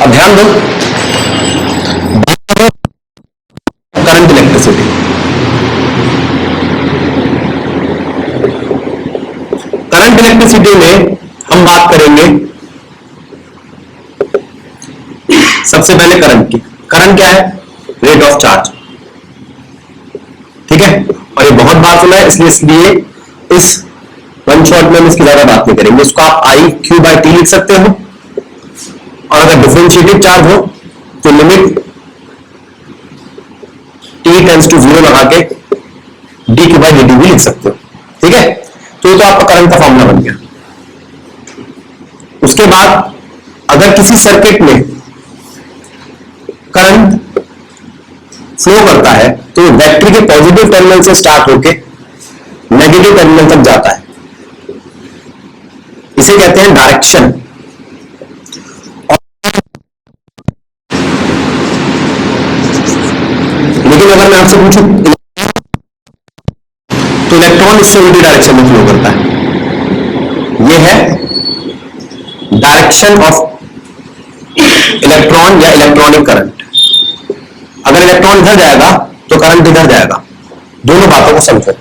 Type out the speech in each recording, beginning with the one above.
अब ध्यान दो, करंट इलेक्ट्रिसिटी, करंट इलेक्ट्रिसिटी में हम बात करेंगे सबसे पहले करंट की। करंट क्या है? रेट ऑफ चार्ज, ठीक है। और ये बहुत बार सुना है, इसलिए इस वन शॉट में हम इसकी ज्यादा बात नहीं करेंगे। इसको आप आई क्यू बाई टी लिख सकते हो, और अगर डिफरेंशिएटेड चार्ज हो तो लिमिट टी टेंड्स टू 0 लगा के D Q by D T भी लिख सकते हो, ठीक है। तो ये तो आपका करंट का फॉर्मूला बन गया। उसके बाद अगर किसी सर्किट में करंट फ्लो करता है तो बैटरी के पॉजिटिव टर्मिनल से स्टार्ट होके नेगेटिव टर्मिनल तक जाता है, इसे कहते हैं डायरेक्शन। लेकिन अगर मैं आपसे पूछूं तो इलेक्ट्रॉन इससे उल्टी डायरेक्शन में फ्लो करता है। यह है डायरेक्शन ऑफ इलेक्ट्रॉन या इलेक्ट्रॉनिक करंट। अगर इलेक्ट्रॉन इधर जाएगा तो करंट इधर जाएगा। दोनों बातों को समझो।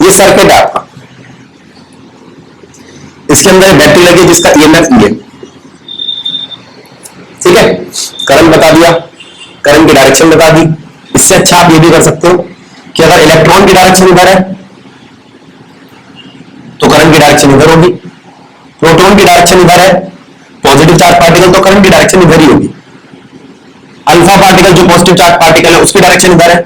ये सर्किट है आपका, इसके अंदर बैटरी लगी जिसका ईएमएफ ई है, ठीक है। करंट बता दिया, करंट की डायरेक्शन बता दी। इससे अच्छा आप ये भी कर सकते हो कि अगर इलेक्ट्रॉन की डायरेक्शन इधर है तो करंट की डायरेक्शन इधर होगी, प्रोटॉन की डायरेक्शन इधर है, पॉजिटिव चार्ज पार्टिकल, तो करंट की डायरेक्शन इधर ही होगी। अल्फा पार्टिकल जो पॉजिटिव चार्ज पार्टिकल है उसकी डायरेक्शन इधर है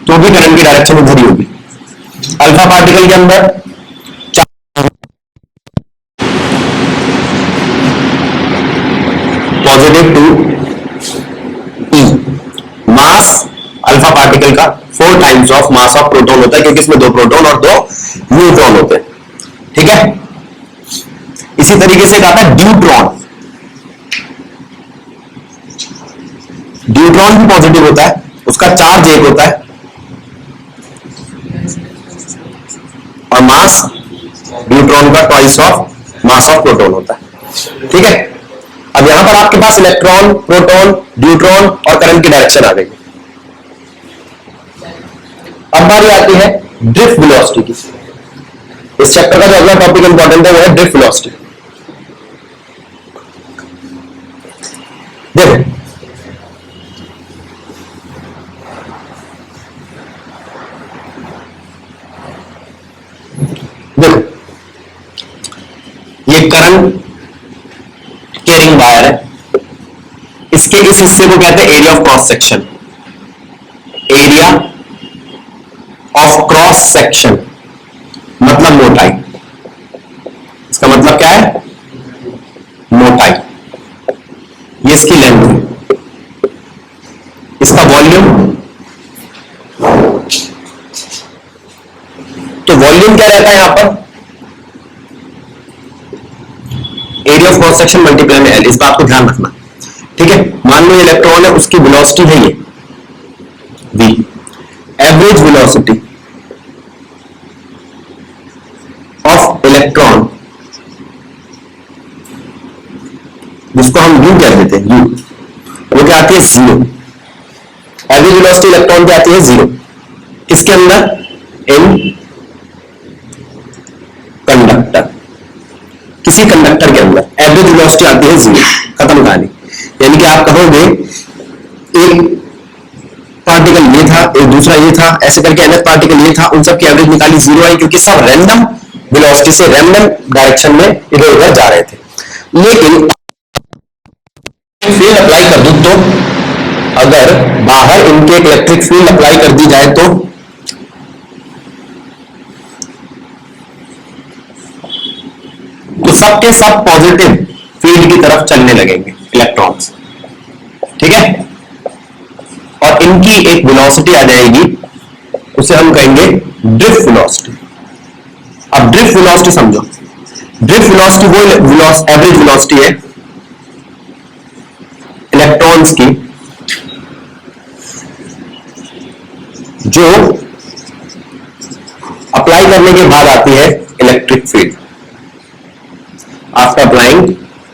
तो भी करंट की डायरेक्शन इधर ही होगी। अल्फा पार्टिकल के अंदर positive two E, mass alpha particle का 4 times of mass of proton होता है, क्योंकि इसमें 2 प्रोटॉन और 2 न्यूट्रॉन होते हैं, ठीक है। इसी तरीके से आता है ड्यूट्रॉन। ड्यूट्रॉन भी पॉजिटिव होता है, उसका चार्ज 1 होता है और मास ड्यूट्रॉन का twice of mass of proton होता है, ठीक है। अब यहां पर आपके पास इलेक्ट्रॉन, प्रोटॉन, ड्यूट्रॉन और करंट की डायरेक्शन आ गई। अब बारी आती है ड्रिफ्ट वेलोसिटी की। इस चैप्टर का जो अगला टॉपिक इंपॉर्टेंट है वो है ड्रिफ्ट वेलोसिटी। देखो, देखो ये करंट कैरिंग वायर है, इसके इस हिस्से को कहते हैं area of cross section. Area of cross section मतलब मोटाई। इसका मतलब क्या है? मोटाई। ये इसकी लेंथ है, इसका वॉल्यूम। तो वॉल्यूम क्या रहता है यहां पर? Area of cross section multiply में एल। इस बात को ध्यान रखना, ठीक है। मान लो इलेक्ट्रॉन है, उसकी वेलोसिटी है ये v, average velocity of electron, जिसको हम u कह देते हैं, u, वो क्या आती है? 0। एवरेज वेलोसिटी इलेक्ट्रॉन की आती है 0। किसके अंदर? इन कंडक्टर, किसी कंडक्टर के अंदर एवरेज वेलोसिटी आती है 0। खत्म कहानी। यानी कि आप कहोगे एक पार्टिकल ये था, एक दूसरा ये था, ऐसे करके nth पार्टिकल ये था, उन सब की एवरेज निकाली 0 आई, क्योंकि सब रैंडम वेलोसिटी से रैंडम डायरेक्शन में इधर उधर जा रहे थे। लेकिन फील्ड अप्लाई कर दूं तो, अगर बाहर इनके एक इलेक्ट्रिक फील्ड अप्लाई कर दी जाए तो सबके सब पॉजिटिव फील्ड की तरफ चलने लगेंगे इलेक्ट्रॉन्स, ठीक है। और इनकी एक वेलोसिटी आ जाएगी, उसे हम कहेंगे ड्रिफ्ट वेलोसिटी। अब ड्रिफ्ट वेलोसिटी समझो। ड्रिफ्ट वेलोसिटी वो एवरेज वेलोसिटी है इलेक्ट्रॉन्स की जो अप्लाई करने के बाद आती है electric field. After applying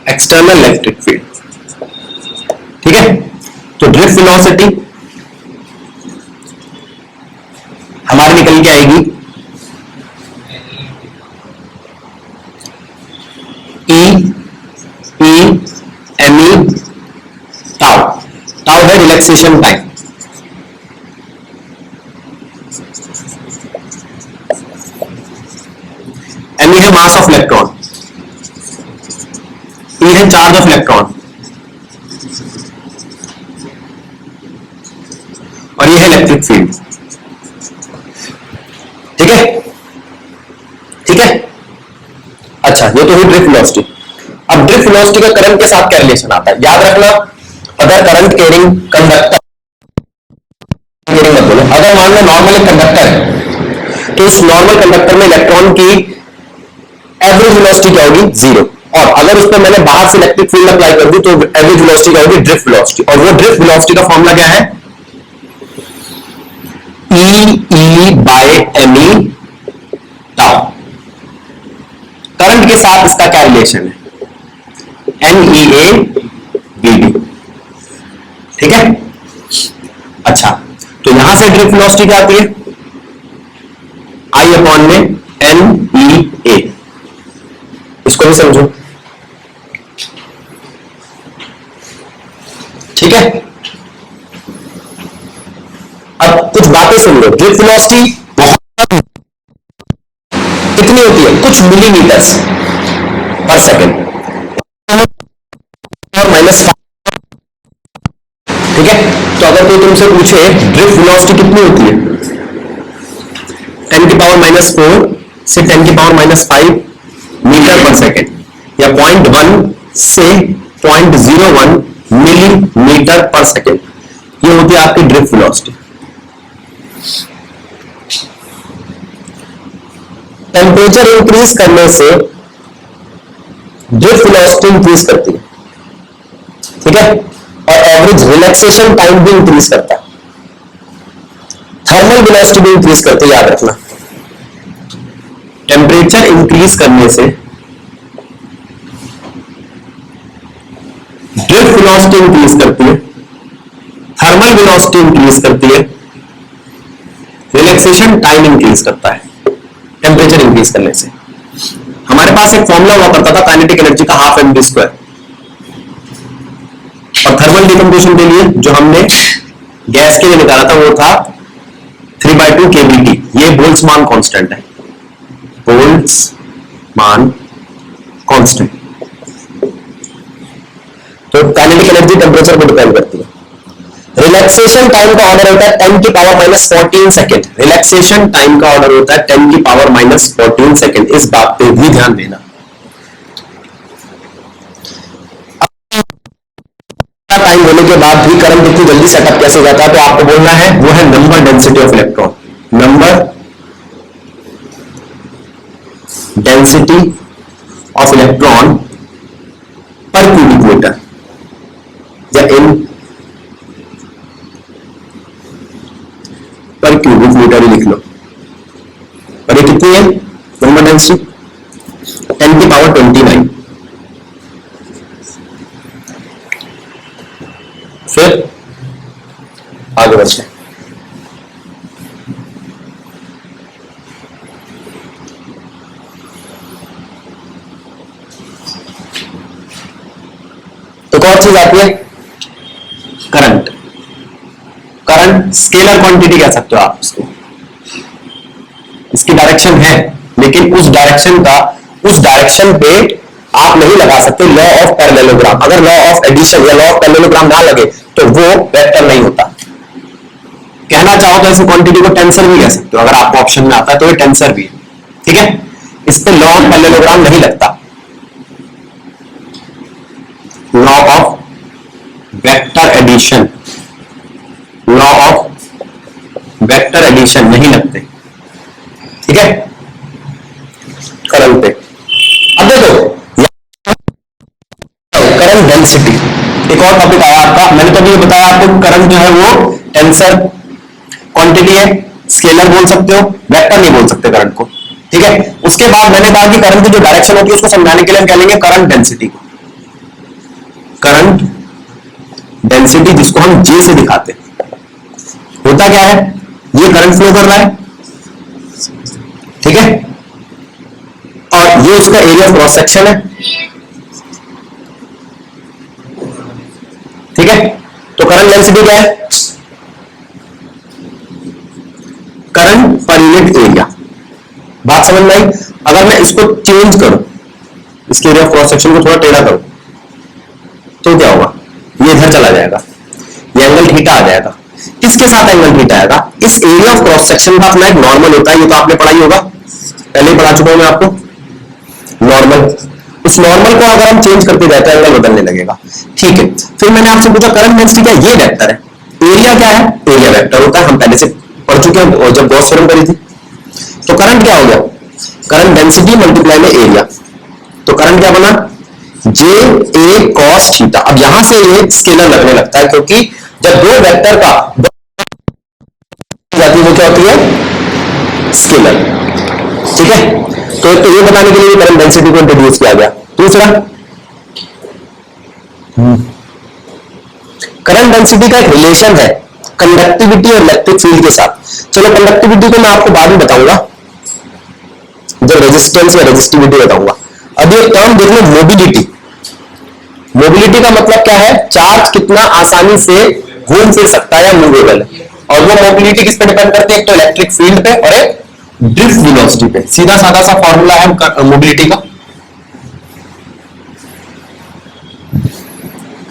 external electric field. ठीक है, तो ड्रिफ्ट वेलोसिटी हमारी निकल के आएगी एम ई टाउ। टाउ है रिलैक्सेशन टाइम। एम ई है मास ऑफ इलेक्ट्रॉन, ई है चार्ज ऑफ इलेक्ट्रॉन, और ये है इलेक्ट्रिक फील्ड। ठीक है, ठीक है। अच्छा, ये तो हुई ड्रिफ्ट वेलोसिटी। अब ड्रिफ्ट वेलोसिटी का करंट के साथ क्या रिलेशन आता है, याद रखना। अगर करंट कैरिंग कंडक्टर, मत बोलो, अगर मान लो नॉर्मल एक कंडक्टर है तो उस नॉर्मल कंडक्टर में इलेक्ट्रॉन की एवरेज वेलोसिटी क्या होगी, 0। और अगर उस पर मैंने बाहर से इलेक्ट्रिक फील्ड अप्लाई कर दी तो एवरेज वेलोसिटी क्या होगी, ड्रिफ्ट वेलोसिटी। और वो ड्रिफ्ट वेलोसिटी का फॉर्मूला क्या है, E by M E tau. Current के साथ इसका क्या रिलेशन है, N E A B D. ठीक है। अच्छा, तो यहां से ड्रिफ्ट वेलोसिटी क्या आती है, आई अपॉन में एन ई ए। इसको भी समझो। ठीक है, अब कुछ बातें सुन लो। ड्रिफ्ट वेलोसिटी कितनी होती है, कुछ मिलीमीटर्स पर सेकेंड और -5। ठीक है, तो अगर कोई तुमसे पूछे ड्रिफ्ट वेलोसिटी कितनी होती है, 10 की पावर -4 से 10 की पावर -5 मीटर पर सेकेंड, या 0.1 से 0.01 मिलीमीटर पर सेकेंड, ये होती है आपकी ड्रिफ्ट वेलोसिटी। टेम्परेचर इंक्रीज करने से ड्रिफ्ट वेलोसिटी इंक्रीज करती है। ठीक है, और एवरेज रिलैक्सेशन टाइम भी इंक्रीज करता है, थर्मल वेलोसिटी भी इंक्रीज करती है, याद रखना। टेम्परेचर इंक्रीज करने से ड्रिफ्ट वेलोसिटी इंक्रीज करती है, थर्मल वेलोसिटी इंक्रीज करती है, रिलैक्सेशन टाइम इंक्रीज करता है टेम्परेचर इंक्रीज करने से। हमारे पास एक फॉर्मूला हुआ करता था काइनेटिक एनर्जी का, 12 mv²। और थर्मल डिकम्पोजिशन के लिए जो हमने गैस के लिए निकाला था वो था 3/2 kBT। ये बोल्ट्जमान कांस्टेंट है, बोल्ट्जमान कांस्टेंट। तो काइनेटिक एनर्जी टेम्परेचर को डिपेंड करती है। रिलैक्सेशन टाइम का ऑर्डर होता है 10 की पावर -14 सेकेंड। रिलैक्सेशन टाइम का ऑर्डर होता है 10 की पावर -14 सेकेंड। इस बात पे भी ध्यान देना। टाइम होने के बाद भी करंट इतनी जल्दी सेटअप कैसे हो जाता है, तो आपको बोलना है वो है number density of electron. Number density of electron पर क्यूबिक मीटर, या इन पर क्यूबिक मीटर ही लिख लो। और ये कितनी है नंबर डेंसिटी, 10 की पावर 29। फिर आगे बढ़ते हैं। तो कौन चीज आती है, करंट। करंट स्केलर क्वांटिटी कह सकते हो आप इसको। इसकी डायरेक्शन है, लेकिन उस डायरेक्शन पे आप नहीं लगा सकते लॉ ऑफ पैरेललोग्राम। अगर लॉ ऑफ एडिशन या लॉ ऑफ पैरेललोग्राम ना लगे तो वो वेक्टर नहीं होता। कहना चाहो तो ऐसी क्वांटिटी को टेंसर भी कह सकते हो, अगर आपको ऑप्शन में आता है तो ये टेंसर भी है। ठीक है, इस पे लॉ ऑफ पैरेललोग्राम नहीं लगता, law of vector addition, law of vector addition नहीं लगते। ठीक है, करंट पे। अब देखो करंट डेंसिटी, एक और टॉपिक आया आपका। मैंने तो अभी बताया आपको करंट जो है वो टेंसर क्वांटिटी है, स्केलर बोल सकते हो, वेक्टर नहीं बोल सकते करंट को। ठीक है, उसके बाद मैंने कहा कि करंट की जो डायरेक्शन होती है उसको समझाने के लिए हम कह लेंगे करंट डेंसिटी को। करंट डेंसिटी, जिसको हम J से दिखाते हैं। होता क्या है, ये करंट फ्लो कर रहा है, ठीक है, और ये उसका एरिया ऑफ क्रॉस सेक्शन है, ठीक है। तो करंट डेंसिटी क्या है, करंट पर यूनिट एरिया। बात समझ में आई? अगर मैं इसको चेंज करूं, इसके एरिया ऑफ क्रॉस सेक्शन को थोड़ा टेढ़ा करूं, तो क्या होगा, ये इधर चला जाएगा, ये एंगल थीटा आ जाएगा। किसके साथ एंगल थीटा आएगा, इस एरिया ऑफ क्रॉस सेक्शन का अपना एक नॉर्मल होता है, ये तो आपने पढ़ा ही होगा, पहले ही पढ़ा चुका हूं मैं आपको। नॉर्मल, उस नॉर्मल को अगर हम चेंज करते जाते हैं एंगल बदलने लगेगा, ठीक है। फिर मैंने आपसे पूछा करंट डेंसिटी क्या, ये वेक्टर है, एरिया क्या है, एरिया वेक्टर होता है, हम पहले से पढ़ चुके हैं और जब गॉस थ्योरम करी थी। तो करंट क्या हो गया, करंट डेंसिटी मल्टीप्लाई में एरिया, तो करंट क्या बना, जे ए कॉस थीटा। अब यहां से ये स्केलर लगने लगता है, क्योंकि जब दो वेक्टर का जाती है वो क्या होती है, स्केलर, ठीक है। तो ये बताने के लिए करंट डेंसिटी को इंट्रोड्यूस किया गया। दूसरा, करंट डेंसिटी का एक रिलेशन है कंडक्टिविटी और इलेक्ट्रिक फील्ड के साथ। चलो कंडक्टिविटी को मैं आपको बाद में बताऊंगा, जब रेजिस्टेंस या रेजिस्टिविटी बताऊंगा। अब ये टर्म देख लो, मोबिलिटी। मोबिलिटी का मतलब क्या है, चार्ज कितना आसानी से घूम फिर सकता है या मूवेबल है, और वो मोबिलिटी किस पे डिपेंड करती है, एक तो इलेक्ट्रिक फील्ड पे और एक ड्रिफ्ट वेलोसिटी पे। सीधा साधा सा फॉर्मूला है मोबिलिटी का,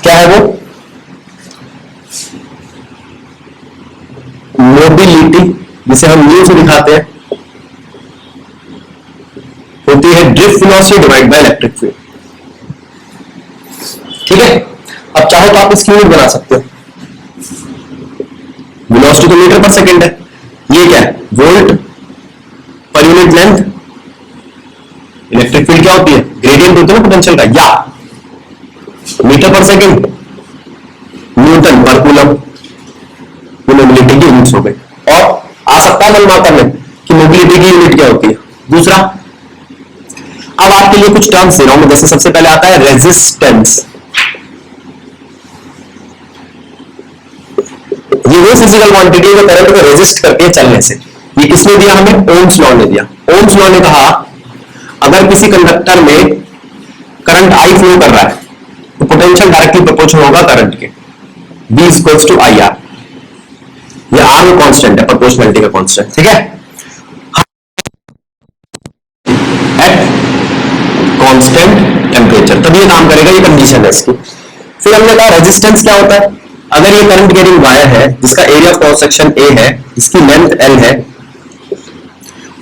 क्या है वो, मोबिलिटी जिसे हम न्यू से दिखाते हैं होती है drift velocity divide by electric field, ठीक है। अब चाहो तो आप इसकी यूनिट बना सकते हो, वेलोसिटी तो मीटर पर सेकंड है, ये क्या है, volt per unit length. Electric field क्या होती है, ग्रेडियंट होती है ना पोटेंशियल का, या मीटर पर सेकंड, न्यूटन पर कूलम, ये मोबिलिटी की यूनिट्स हो गई। और आ सकता है मन माता में कि मोबिलिटी की यूनिट क्या होती है। दूसरा, अब आपके लिए कुछ टर्म्स दे रहा हूं, जैसे सबसे पहले आता है रेजिस्टेंस। ये वो फिजिकल क्वांटिटी है जो करंट को रेजिस्ट करती है चलने से। ये किसने दिया हमें, ओम्स लॉ ने दिया। ओम्स लॉ ने कहा अगर किसी कंडक्टर में करंट आई फ्लो कर रहा है तो पोटेंशियल डायरेक्टली प्रोपोर्शनल होगा करंट के, V equals to I R. ये आर वो कांस्टेंट है, प्रोपोर्शनलिटी का कांस्टेंट, ठीक है। एट कांस्टेंट टेम्परेचर तब ये काम करेगा, ये कंडीशन है इसकी। फिर हमने कहा रेजिस्टेंस क्या होता है, अगर ये करंट कैरिंग वायर है जिसका area of cross section A है, जिसकी लेंथ एल है,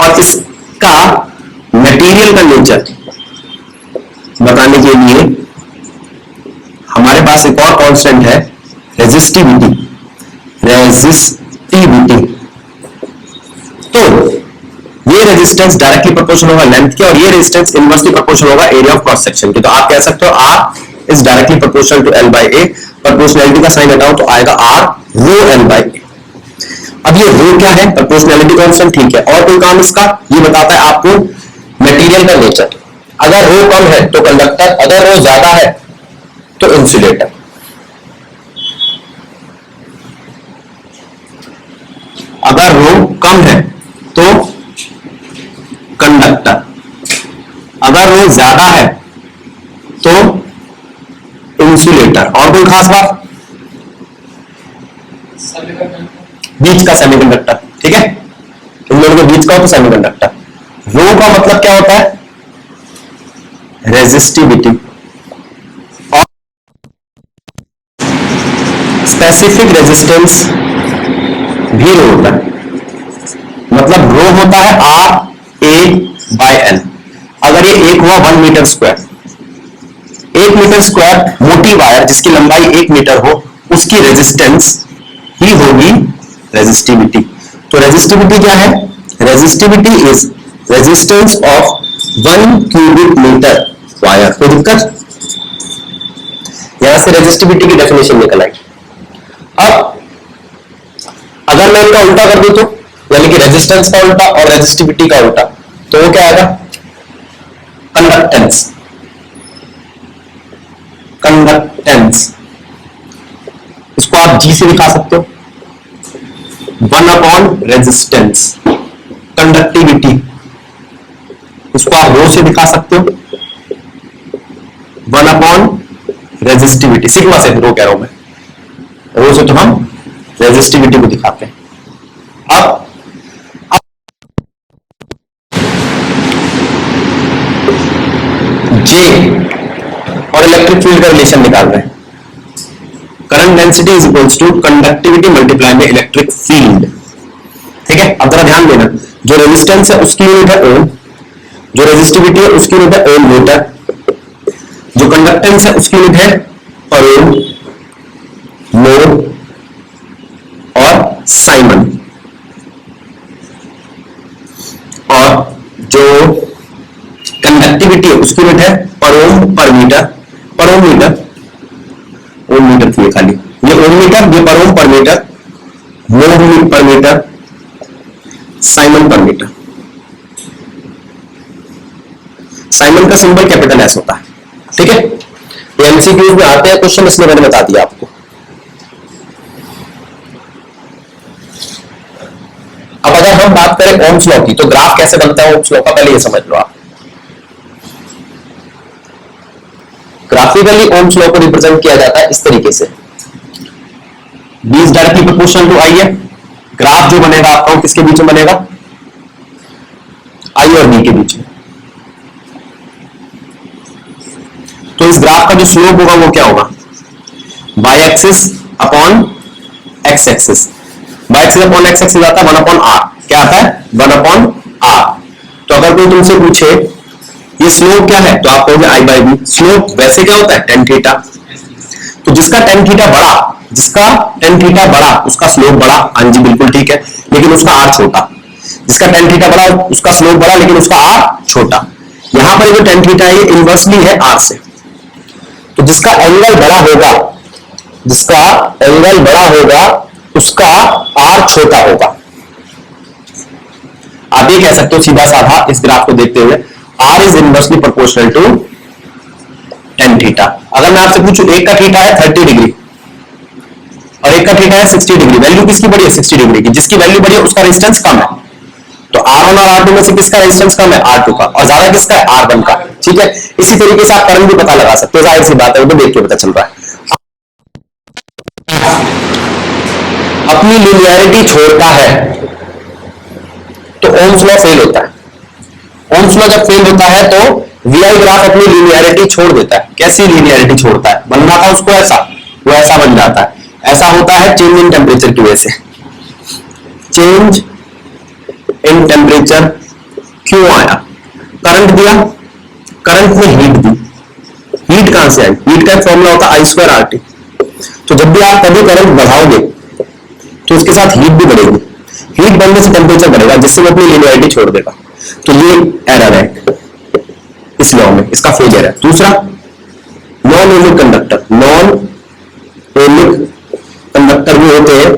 और इसका मटेरियल का नेचर बताने के लिए हमारे पास एक और कांस्टेंट है, रेजिस्टिविटी। रेजिस्टिविटी, तो ये रेजिस्टेंस डायरेक्टली प्रोपोर्शनल होगा लेंथ के, और ये रेजिस्टेंस इनवर्सली प्रोपोर्शनल होगा एरिया ऑफ क्रॉस सेक्शन के। तो आप कह सकते हो R is directly proportional to L by A, proportionality का साइन हटाओ तो आएगा R rho L by A. अब ये रो क्या है, प्रोपोर्शनलिटी कांस्टेंट, ठीक है। और कोई काम इसका, ये बताता है आपको मटेरियल का नेचर। अगर रो कम है तो कंडक्टर, अगर रो ज्यादा है तो इंसुलेटर। अगर रो कम है तो कंडक्टर, अगर रो ज्यादा है तो इंसुलेटर। और कोई खास बात, बीच का सेमीकंडक्टर, ठीक है। इन दोनों के बीच का हो तो सेमीकंडक्टर। रो का मतलब क्या होता है, रेजिस्टिविटी। और स्पेसिफिक रेजिस्टेंस भी रो होता है, मतलब रो होता है आर ए बाय एल। अगर ये एक हुआ 1 मीटर स्क्वायर, 1 मीटर स्क्वायर मोटी वायर जिसकी लंबाई 1 मीटर हो, उसकी रेजिस्टेंस ही होगी रेजिस्टिविटी। तो रेजिस्टिविटी क्या है, resistivity is resistance of 1 cubic metre wire. कोई दिक्कत, यहां से रेजिस्टिविटी की डेफिनेशन निकल आई। अब अगर मैं इनका उल्टा कर दूं तो, यानी कि रेजिस्टेंस का उल्टा और रेजिस्टिविटी का उल्टा, तो वो क्या आएगा, कंडक्टेंस। कंडक्टेंस, इसको आप जी से दिखा सकते हो। 1/, रेजिस्टेंस, कंडक्टिविटी, इसको आप रो से दिखा सकते हो। 1/, रेजिस्टिविटी, सिग्मा से रो कह रहा हूं मैं, रो से तो हम रेजिस्टिविटी को दिखाते हैं। अब जे और इलेक्ट्रिक फील्ड का रिलेशन निकाल रहे हैं। Current density is equals to conductivity multiply by electric field. ठीक है, अब जरा ध्यान देना, जो रेजिस्टेंस है उसकी यूनिट है ओम, जो रेजिस्टिविटी है उसकी यूनिट है ओम मीटर, जो कंडक्टेंस है उसकी यूनिट है ओम, मोल और साइमन, और जो कंडक्टिविटी है उसकी यूनिट है पर ओम पर मीटर, पर ओम मीटर, ओम मीटर थी खाली, ये ओम मीटर, ये पर ओम पर मीटर, मोल पर मीटर, साइमन पर मीटर। साइमन का सिंबल कैपिटल एस होता है। ठीक है, ये एमसीक्यूज में आते हैं क्वेश्चन, इसलिए मैंने बता दिया आपको। अब अगर हम बात करें ओम्स लॉ की, तो ग्राफ कैसे बनता है ओम्स लॉ का, पहले ये समझ लो आप। ग्राफिकली ओम्स लॉ को रिप्रेजेंट किया जाता है इस तरीके से, B is directly proportional to I है। ग्राफ जो बनेगा आपका वो किसके बीच में बनेगा, आई और बी के बीच में। तो इस ग्राफ का जो स्लोप होगा वो क्या होगा, Y axis upon X axis, Y axis upon X axis आता है 1/r, क्या आता है 1/r। तो अगर कोई तुमसे पूछे ये स्लोप क्या है, तो आप कहोगे आई बाई बी। स्लोप वैसे क्या होता है, टेन थीटा। तो जिसका टेन थीटा बड़ा, जिसका टेन थीटा बड़ा उसका स्लोप बड़ा, हाँ जी बिल्कुल ठीक है, लेकिन उसका आर छोटा। जिसका टेन थीटा बड़ा उसका स्लोप बड़ा, लेकिन उसका आर छोटा। यहां पर जो टेन थीटा है ये इनवर्सली है आर से। तो जिसका एंगल बड़ा होगा, जिसका एंगल बड़ा होगा उसका आर छोटा होगा। आप ये कह सकते हो सीधा साधा इस ग्राफ को देखते हुए, R is inversely proportional to tan theta. अगर मैं आपसे पूछूं एक का थीटा है 30 डिग्री और एक का थीटा है 60 डिग्री, वैल्यू किसकी बड़ी है, 60 डिग्री की। जिसकी वैल्यू बड़ी है उसका रेजिस्टेंस कम है, तो R1 और R2 में से किसका रेजिस्टेंस कम है, R2 का, और ज्यादा किसका है, R1 का। ठीक है, इसी तरीके से आप करंट भी पता लगा सकते हो, जाहिर सी बात है, वो तो देख के पता चल रहा है। अपनी लिनियरिटी छोड़ता है तो ओम्स लॉ फेल होता है। ओम्स लॉ जब फेल होता है तो वीआई ग्राफ अपनी लिनियरिटी छोड़ देता है। कैसी लिनियरिटी छोड़ता है, बनना था उसको ऐसा, वो ऐसा बन जाता है। ऐसा होता है चेंज इन टेम्परेचर की वजह से। चेंज इन टेम्परेचर क्यों आया, करंट दिया, करंट में हीट दी, हीट कहां से आई, हीट का फॉर्मूला होता है I2RT। तो जब भी आप कभी करंट बढ़ाओगे तो उसके साथ हीट भी बढ़ेगी, हीट बढ़ने से टेम्परेचर बढ़ेगा, जिससे वो अपनी लिनियरिटी छोड़ देगा। तो ये एरर है इस लॉ में, इसका फेलियर है। दूसरा, non ohmic conductor, non ohmic conductor भी होते हैं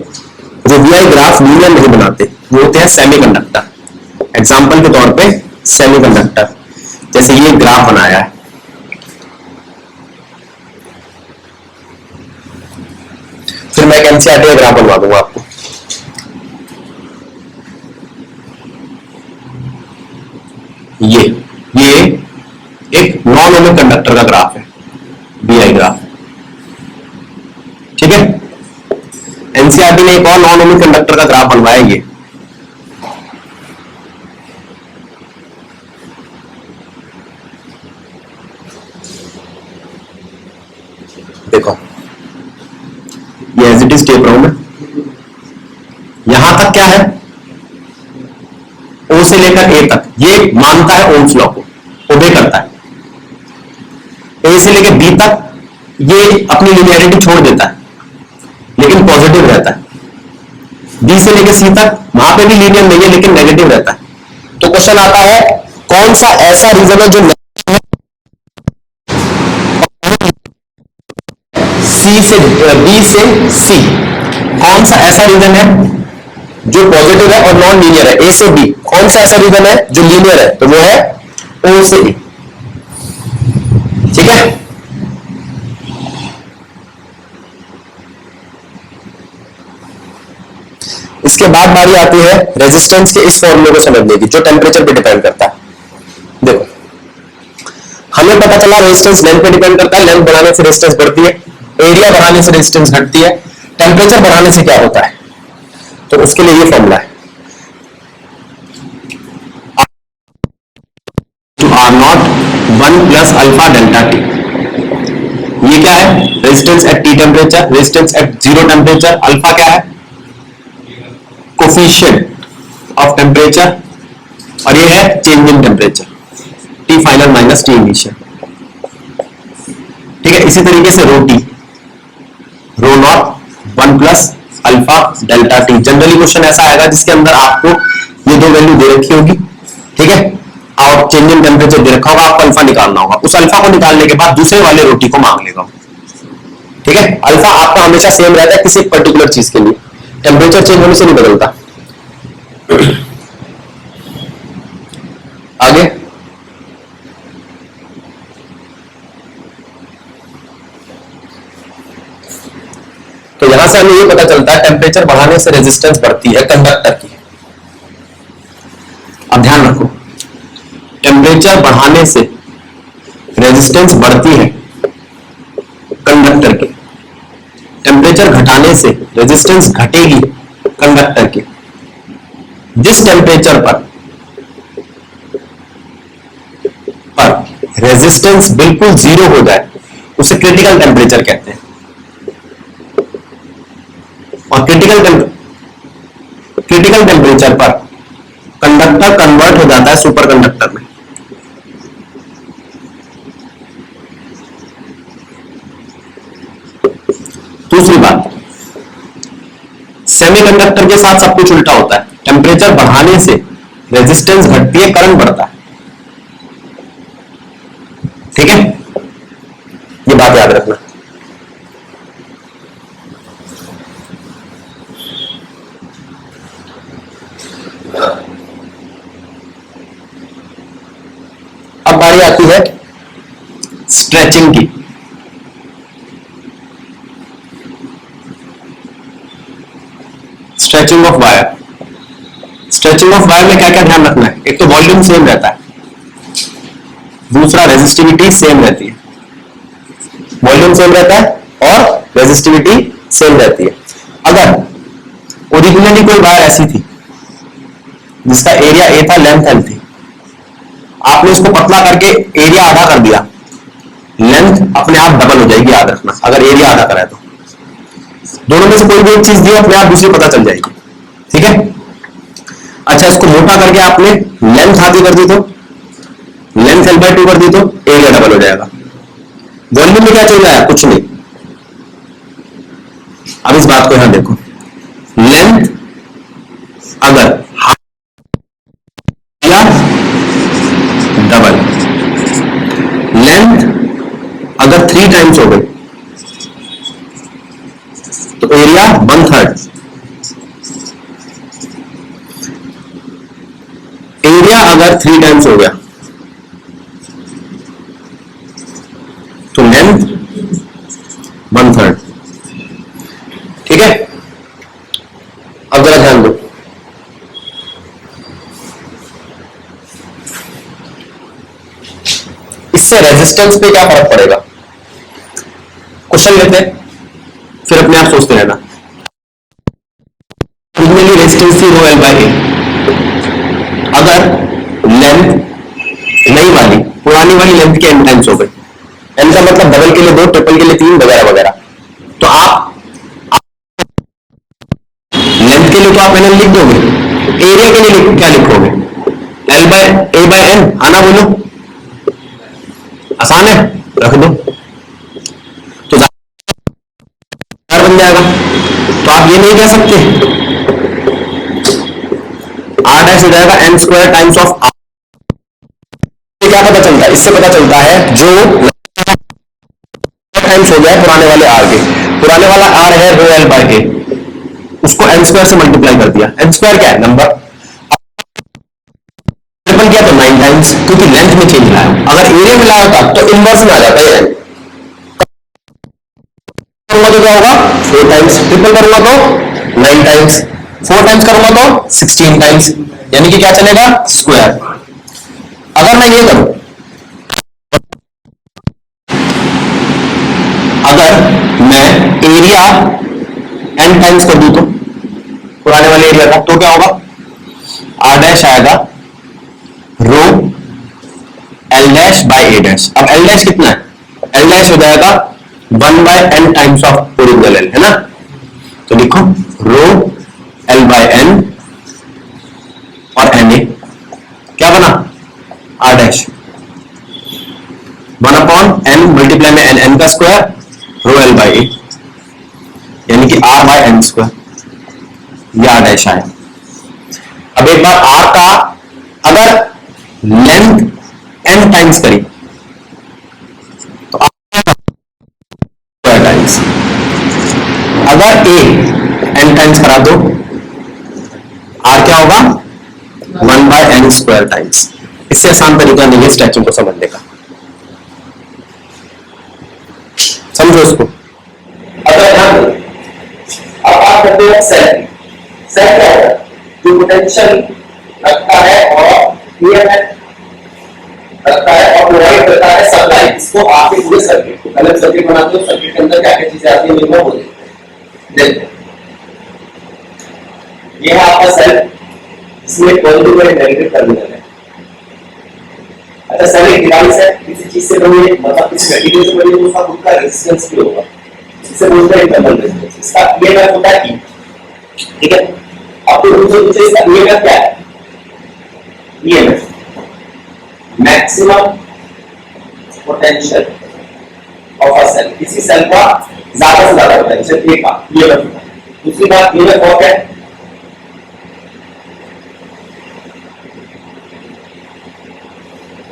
जो वीआई ग्राफ लीनियर नहीं बनाते, वो होते हैं सेमीकंडक्टर। एग्जांपल के तौर पे सेमीकंडक्टर, जैसे ये ग्राफ बनाया है, फिर मैं एक एनसीईआरटी का ग्राफ बनवा दूंगा आपको। ये एक नॉन ओमिक कंडक्टर का ग्राफ है, बीआई ग्राफ। ठीक है, एनसीईआरटी ने एक और नॉन ओमिक कंडक्टर का ग्राफ बनवाया, ये देखो, ये एज इट इज टेप रहा हूं मैं। यहां तक क्या है, ओ से लेकर ए तक ये मानता है ओम्स लॉ को, ओबे करता है। ए से लेकर बी तक ये अपनी लिनियरिटी छोड़ देता है, लेकिन पॉजिटिव रहता है। बी से लेकर सी तक वहां पे भी लीनियर नहीं है, लेकिन नेगेटिव रहता है। तो क्वेश्चन आता है, कौन सा ऐसा रीजन है जो सी से बी से सी, कौन सा ऐसा रीजन है जो पॉजिटिव है और नॉन लीनियर है, ए से बी। कौन सा ऐसा रीजन है जो लीनियर है, तो वो है ओ से बी। ठीक है, इसके बाद बारी आती है रेजिस्टेंस के इस फॉर्मूले को समझने की जो टेम्परेचर पे डिपेंड करता है। देखो हमें पता चला रेजिस्टेंस लेंथ पे डिपेंड करता है, लेंथ बढ़ाने से रेजिस्टेंस बढ़ती है, एरिया बढ़ाने से रेजिस्टेंस घटती है, टेम्परेचर बढ़ाने से क्या होता है, तो उसके लिए ये फॉर्मूला है R naught 1 plus alpha delta T. ये क्या है, resistance at T temperature, resistance at zero temperature, alpha क्या है, कोफिशिएंट ऑफ टेम्परेचर, और ये है change in temperature, T final minus T initial. ठीक है, इसी तरीके से rho T, rho naught 1 plus alpha delta T. Generally question ऐसा आएगा जिसके अंदर आपको ये दो वैल्यू दे रखी होगी, ठीक है, और चेंज इन टेम्परेचर दे रखा होगा, आपको अल्फा निकालना होगा। उस अल्फा को निकालने के बाद दूसरे वाले रोटी को मांग लेगा, ठीक है। अल्फा आपका हमेशा सेम रहता है किसी पर्टिकुलर चीज के लिए, टेम्परेचर चेंज होने से नहीं बदलता। आगे तो यहां से हमें ये पता चलता है टेम्परेचर बढ़ाने से रेजिस्टेंस बढ़ती है कंडक्टर की। अब ध्यान रखो, टेम्परेचर बढ़ाने से रेजिस्टेंस बढ़ती है कंडक्टर के, टेम्परेचर घटाने से रेजिस्टेंस घटेगी कंडक्टर के। जिस टेम्परेचर पर रेजिस्टेंस बिल्कुल जीरो हो जाए उसे क्रिटिकल टेम्परेचर कहते हैं, और क्रिटिकल टेम्परेचर पर कंडक्टर कन्वर्ट हो जाता है सुपर कंडक्टर में। दूसरी बात, सेमीकंडक्टर के साथ सब कुछ उल्टा होता है, टेम्परेचर बढ़ाने से रेजिस्टेंस घटती है, करंट बढ़ता है, ठीक है, ये बात याद रखना। अब बारी आती है स्ट्रेचिंग की। Stretching of wire, stretching of wire में क्या क्या ध्यान रखना है, एक तो वॉल्यूम सेम रहता है, दूसरा रेजिस्टिविटी सेम रहती है, वॉल्यूम सेम रहता है और रेजिस्टिविटी सेम रहती है। अगर ओरिजिनली कोई वायर ऐसी थी जिसका एरिया ए था, लेंथ एल थी, आपने इसको पतला करके एरिया आधा कर दिया, लेंथ अपने आप डबल हो जाएगी, याद रखना, अगर एरिया आधा करा है तो। दोनों में से कोई भी एक चीज दी अपने आप दूसरी पता चल जाएगी, ठीक है। अच्छा, इसको मोटा करके आपने लेंथ आधी कर दी तो, लेंथ एल बाई 2 कर दी तो एरिया डबल हो जाएगा। वॉल्यूम में क्या चल रहा है, कुछ नहीं। अब इस बात को यहां देखो, लेंथ अगर डबल, लेंथ अगर 3 टाइम्स हो गई तो एरिया 1/3, एरिया अगर 3 टाइम्स हो गया तो लेंथ 1/3, ठीक है। अब जरा ध्यान दो, इससे रेजिस्टेंस पे क्या फर्क पड़ेगा, क्वेश्चन लेते हैं फिर अपने आप सोचते रहना। ओरिजिनली रेजिस्टेंस थी रो एल बाई ए, अगर लेंथ नई वाली पुरानी वाली लेंथ के n टाइम्स हो गई, n का मतलब डबल के लिए 2, ट्रिपल के लिए 3 वगैरह वगैरह, तो आप लेंथ के लिए तो आप एन लिख दोगे, एरिया के लिए क्या लिखोगे, L by A by N, आना बोलो, आसान है, रख दो तो बन जाएगा। तो आप ये नहीं कह सकते आर डैश हो जाएगा N square times of R. क्या पता चलता है, इससे पता चलता है जो टाइम्स हो गया पुराने वाले आर के, पुराने वाला आर है रो एल बाय ए, उसको एन स्क्वायर से मल्टीप्लाई कर दिया, एन स्क्वायर क्या है नंबर, ट्रिपल किया तो 9 टाइम्स, क्योंकि लेंथ में चेंज लाया। अगर एरिया में लाया होता तो इनवर्स में आ जाता है, करूंगा तो क्या होगा 4 टाइम्स, ट्रिपल करूंगा तो 9 टाइम्स, 4 टाइम्स करूंगा तो 16 टाइम्स, यानी कि क्या चलेगा, स्क्वायर। अगर मैं ये करूं, अगर मैं एरिया n टाइम्स कर दूं तो पुराने वाले एरिया का, तो क्या होगा, r डैश आएगा rho l dash by a dash. अब l डैश कितना है, l डैश हो जाएगा 1 by n times of original l, है ना। तो लिखो रो l बाय n और na क्या बना, r dash 1 upon n multiply में n, n का square, rho l by a, यानी कि r बाय n स्क्वायर, ये r डैश आया। अब एक बार r का अगर लेंथ n टाइम्स करी तो r टाइम्स, अगर a n टाइम्स करा दो r क्या होगा 1 बाय n स्क्वायर टाइम्स। इससे आसान तरीका नहीं है स्ट्रेचिंग को समझने का, समझो इसको। अगर हम अब बात करते हैं सेल, सेल क्या है, जो पोटेंशियल रखता है और ईएमएफ रखता है और प्रोवाइड करता है सप्लाई, इसको आपके पूरे सर्किट को अलग सर्किट बनाते हो, सर्किट के अंदर क्या क्या चीजें आती है मिलना हो देखते। ये है आपका सेल, इसमें पॉजिटिव और नेगेटिव टर्मिनल है। अच्छा सेल एक डिवाइस है, किसी चीज से बनी है, मतलब किसी मटेरियल से बनी है, उसका खुद का रेजिस्टेंस भी होगा, इसे बोलते हैं इंटरनल रेजिस्टेंस। इसका ईएमएफ होता है, ठीक है। अब तो दूसरे दूसरे इसका ईएमएफ क्या है, EMF maximum potential of a cell, किसी सेल का ज्यादा से ज्यादा पोटेंशियल ए का ईएमएफ। दूसरी बात ईएमएफ और क्या है,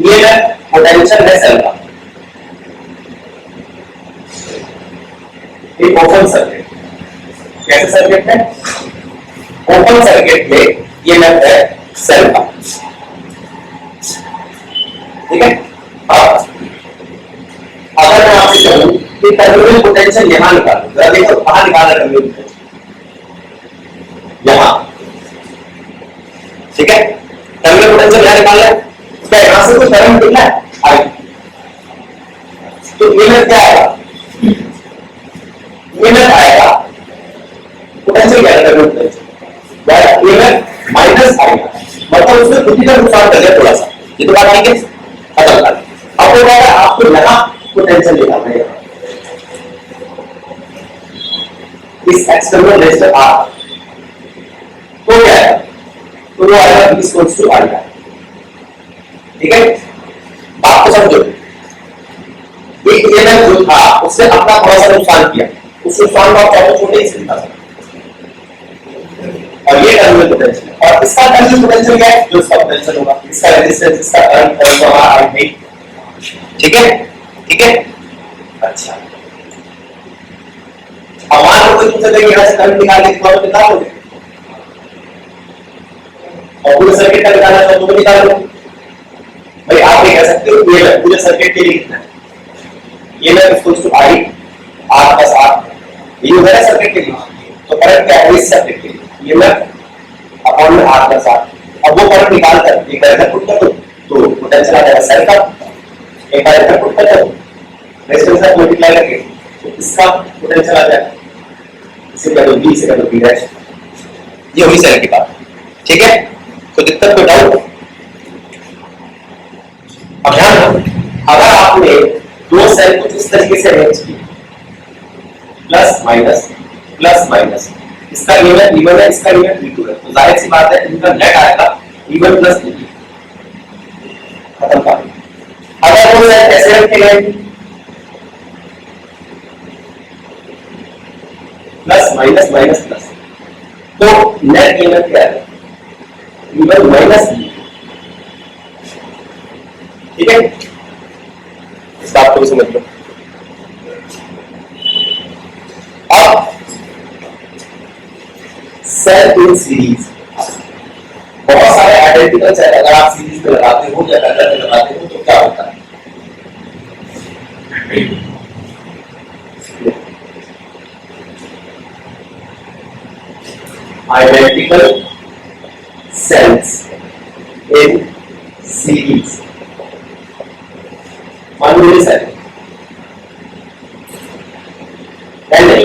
ईएमएफ पोटेंशियल है सेल का, एक ओपन सर्किट, कैसे सर्किट है, ओपन सर्किट में ईएमएफ है सेल का, ठीक है। अब अगर मैं आपसे कहूं कि टर्मिनल पोटेंशियल यहां निकालो, जरा देखो कहां निकाला टर्मिनल पोटेंशियल, यहां, ठीक है। टर्मिनल पोटेंशियल यहां निकाला है, क्या यहां से कुछ करंट निकला है, आई, तो ईएमएफ क्या आएगा, ईएमएफ आएगा पोटेंशियल क्या है, टर्मिनल पोटेंशियल ईएमएफ माइनस आएगा, मतलब उसने खुद ही का नुकसान कर दिया थोड़ा सा, ये तो बात ठीक है, खत्म कर। अब वो कहता है आपको लगा पोटेंशियल निकालना है इस एक्सटर्नल रेजिस्टर आर, तो क्या है, तो वो आएगा V इक्वल्स टू R, ठीक है। बात को समझो, एक ईएमएफ जो था उसने अपना थोड़ा सा नुकसान किया, उस नुकसान को आप बहुत छोटे से निकाल सकते, और ये टर्मिनल पोटेंशियल, और इसका टर्मिनल पोटेंशियल क्या है, जो इसका पोटेंशियल होगा, इसका रेजिस्टेंस, इसका करंट, करंट होगा R नहीं, ठीक है, ठीक है। अच्छा अब मान लो कोई तुमसे कहे यहां से करंट निकाल के दिखाओ, तो निकालोगे, और पूरे सर्किट का निकालना चाहो तो निकाल लो भाई। आप ये कह सकते हो ये पूरे सर्किट के लिए कितना है, ये ना equals to I R plus R, ये हो गया सर्किट के लिए, तो करंट क्या है इस सर्किट के लिए, ये ना अपॉन में R प्लस R। अब वो करंट निकाल कर ये करंट पुट कर दो तो पोटेंशियल आ जाएगा सेल का, एक बार इधर पुट कर दो रेजिस्टेंस से मल्टीप्लाई करके तो इसका पोटेंशियल आ जाएगा, इसे कह दो B, इसे कह दो B डैश, ये हुई सेल की बात, ठीक है। तो दिक्कत कोई डाउट, अब ध्यान रखो अगर आपने दो सेल को इस तरीके से अरेंज किया, प्लस माइनस, इसका ईएमएफ E1 है, इसका ईएमएफ E2 है, तो जाहिर सी बात है इनका नेट आएगा E1 प्लस E2, खत्म कर। अगर वो सेल ऐसे रखे गए प्लस माइनस प्लस, तो नेट ईएमएफ क्या है, E1 माइनस E2, ठीक है। इस बात को भी समझ लो। अब सेल इन सीरीज, बहुत सारे आइडेंटिकल सेल अगर आप सीरीज में लगाते हो या पैरेलल में लगाते हो तो क्या होता है, identical cells in series. One millisecond. पहले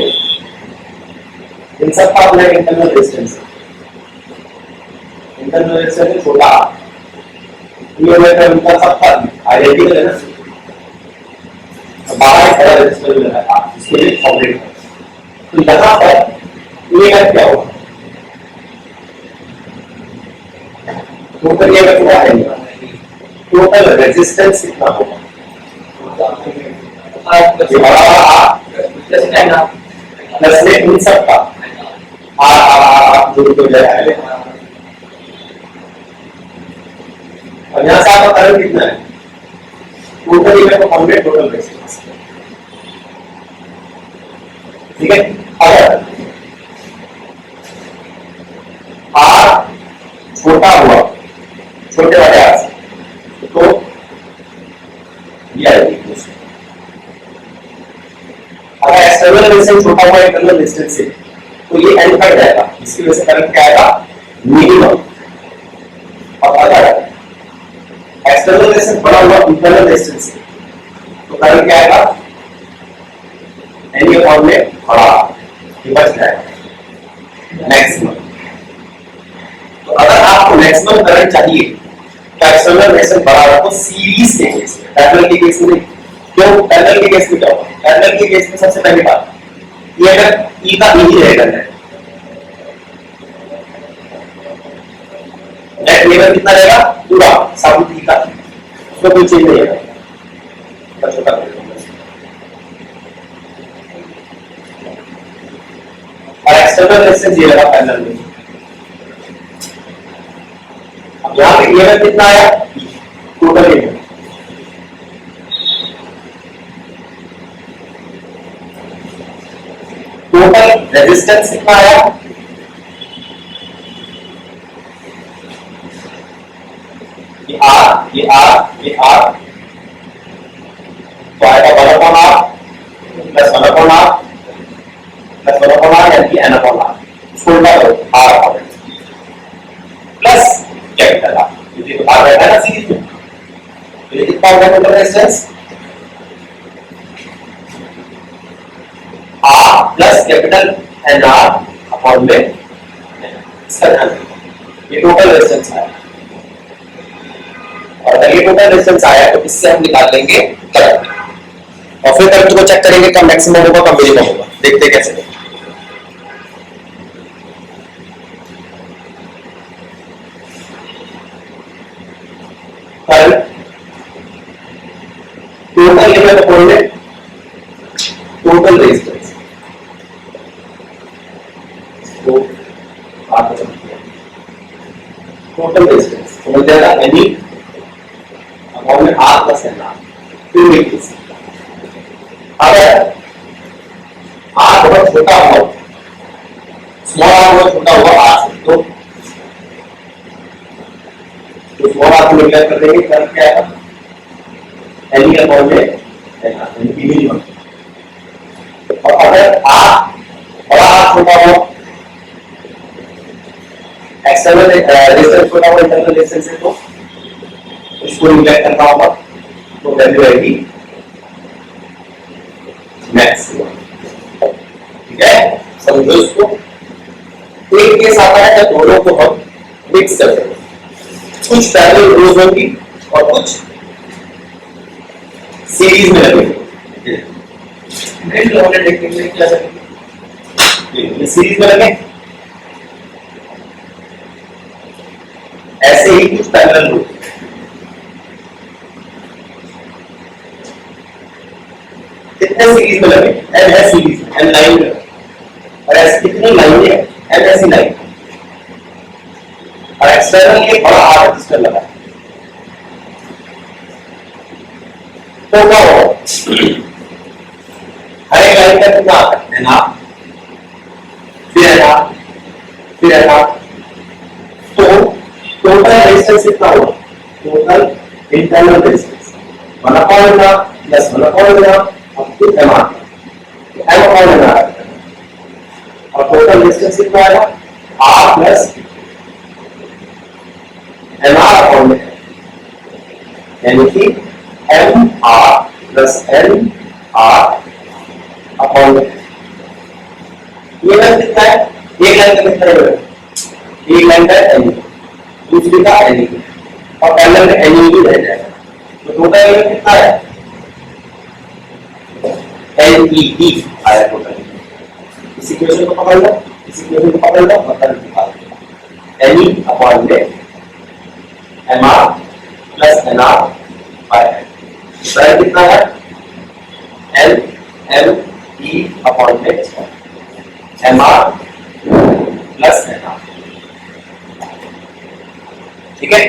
इन सब का अपना इंटरनल रेजिस्टेंस छोटा, ये मैं उनका सबका आइडेंटिकल है ना, 12 खड़ा रेजिस्टेंस लगा था इसके लिए फॉर्मेट। तो यहाँ पर ये क्या होगा, टोटल ये कितना है, टोटल रेजिस्टेंस कितना होगा, प्लस में इन सब का जो जाए। और यहाँ से आपका करंट कितना है, टोटल ये को फॉर्मेट टोटल रेजिस्टेंस, ठीक है। अगर R छोटा हुआ, छोटे वाले R से, तो ये आएगी। अगर एक्सटर्नल रेजिस्टेंस छोटा हुआ इंटरनल रेजिस्टेंस से, तो ये N कट जाएगा, इसकी वजह से करंट क्या आएगा, मिनिमम। और अगर एक्सटर्नल रेजिस्टेंस बड़ा हुआ इंटरनल रेजिस्टेंस से, तो करंट क्या आएगा, N फॉर्म में बड़ा, ये बच जाएगा मैक्सिमम। तो अगर आपको मैक्सिमम करंट चाहिए तो एक्सटर्नल रेजिस्टेंस बड़ा हो तो सीरीज के केस में, पैरेलल के केस में नहीं। क्यों, पैरेलल के केस में क्या होगा, पैरेलल के केस में सबसे पहली बात ये अगर E का E ही रहेगा नेट लेवल कितना रहेगा, पूरा साबुत E का, उसको कोई चेंज नहीं रहेगा, छोटा और एक्सटर्नल रेजिस्टेंस ये लगा पैरेलल में। अब यहाँ पे लेवल कितना आया, टोटल लेवल, टोटल रेजिस्टेंस कितना आया, ये R, ये R, ये R, तो आएगा 1/R plus 1/R plus 1/R यानी कि N/R, इसको उल्टा करो R प्लस कैपिटल R, ये तो R रहता है ना सीरीज में, तो ये कितना होगा total resistance, R plus capital NR upon में, इसका ध्यान रखिए, ये टोटल रेजिस्टेंस आया। और अगर ये टोटल रेजिस्टेंस आया तो इससे हम निकाल लेंगे करंट, और फिर करंट को चेक करेंगे कब मैक्सिमम होगा कब मिनिमम होगा, देखते कैसे। करंट टोटल लेवल अपॉन में टोटल रेजिस्टेंस, तो टोटल रेजिस्टेंस समझ जाएगा, यानी अपॉन में R प्लस NR, फिर लिख सकते। अगर R बहुत छोटा हुआ, स्मॉल R बहुत छोटा हुआ R से, तो स्मॉल R को निकाल कर देंगे, करंट क्या आएगा, N अपॉन में NR, यानी कि मिनिमम। और अगर R बड़ा R छोटा हो, एक्सटर्नल रेजिस्टेंस छोटा हो इंटरनल रेजिस्टेंस से, तो इसको निकाल करना होगा, तो वैल्यू आएगी मैक्सिमम, ठीक है। समझो इसको, एक केस आता है जब दोनों को हम मिक्स करते हैं, कुछ पैरेलल रोज होंगी और कुछ सीरीज में लगेंगे, ये सीरीज में लगे, ऐसे ही कुछ पैरेलल रोज, कितने सीरीज में लगे, N है सीरीज, N लाइन में, और ऐसे कितनी लाइन है, N ऐसी लाइन, और एक्सटर्नल ये बड़ा R रजिस्टर लगा है, तो क्या होगा, हर एक लाइन का कितना आता है, NR, फिर NR, फिर NR, तो टोटल रेजिस्टेंस कितना होगा, total internal resistance 1/NR plus 1/NR up to MR, M/NR, और टोटल रेजिस्टेंस कितना आएगा, R plus N R upon में, यानी कि M R plus N R upon में। ये लाइन कितना है? एक लाइन का कितना है? एक लाइन का एन, दूसरी का एन और पैरेलल में एन भी रह जाएगा, तो टोटल कितना है? एन ई डी आया टोटल। इस इक्वेशन को पकड़ लो, इस इक्वेशन को पकड़ लो, मतलब निकाल लो एन ई अपॉन में M R plus N R by N, कितना है? एन एम ई अपॉन में M R plus N R, ठीक है।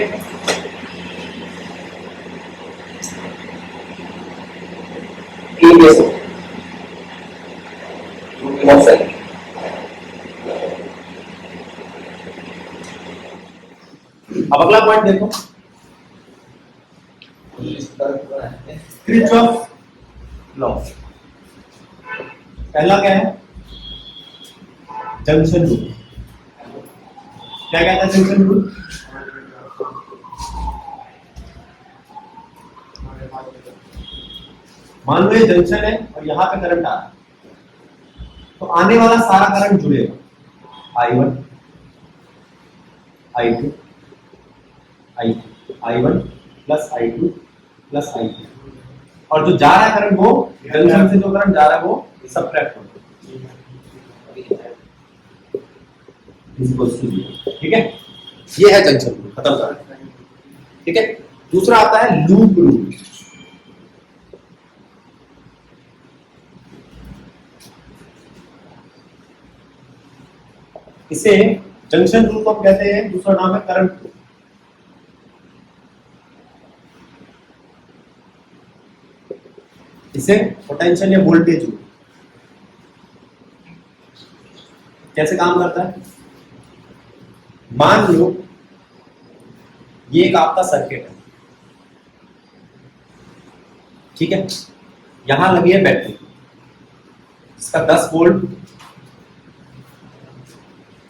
अब अगला पॉइंट देखो, किरचॉफ लॉ। पहला क्या है? Junction rule. क्या कहता है जंक्शन रूल? मान लो ये जंक्शन है और यहां पे करंट आ रहा है, तो आने वाला सारा करंट जुड़ेगा I1 I2 I2 I1 plus I2 plus I2, और जो जा रहा है करंट वो जंक्शन से जो करंट जा रहा है वो सबट्रैक्ट होगा, ठीक है। ये है जंक्शन रूल, खत्म कर, ठीक है। दूसरा आता है लूप रूल। इसे जंक्शन रूल को कहते हैं, दूसरा नाम है करंट रूल। इसे पोटेंशियल या वोल्टेज रूल। कैसे काम करता है? मान लो ये एक आपका सर्किट है, ठीक है। यहां लगी है बैटरी, इसका 10 वोल्ट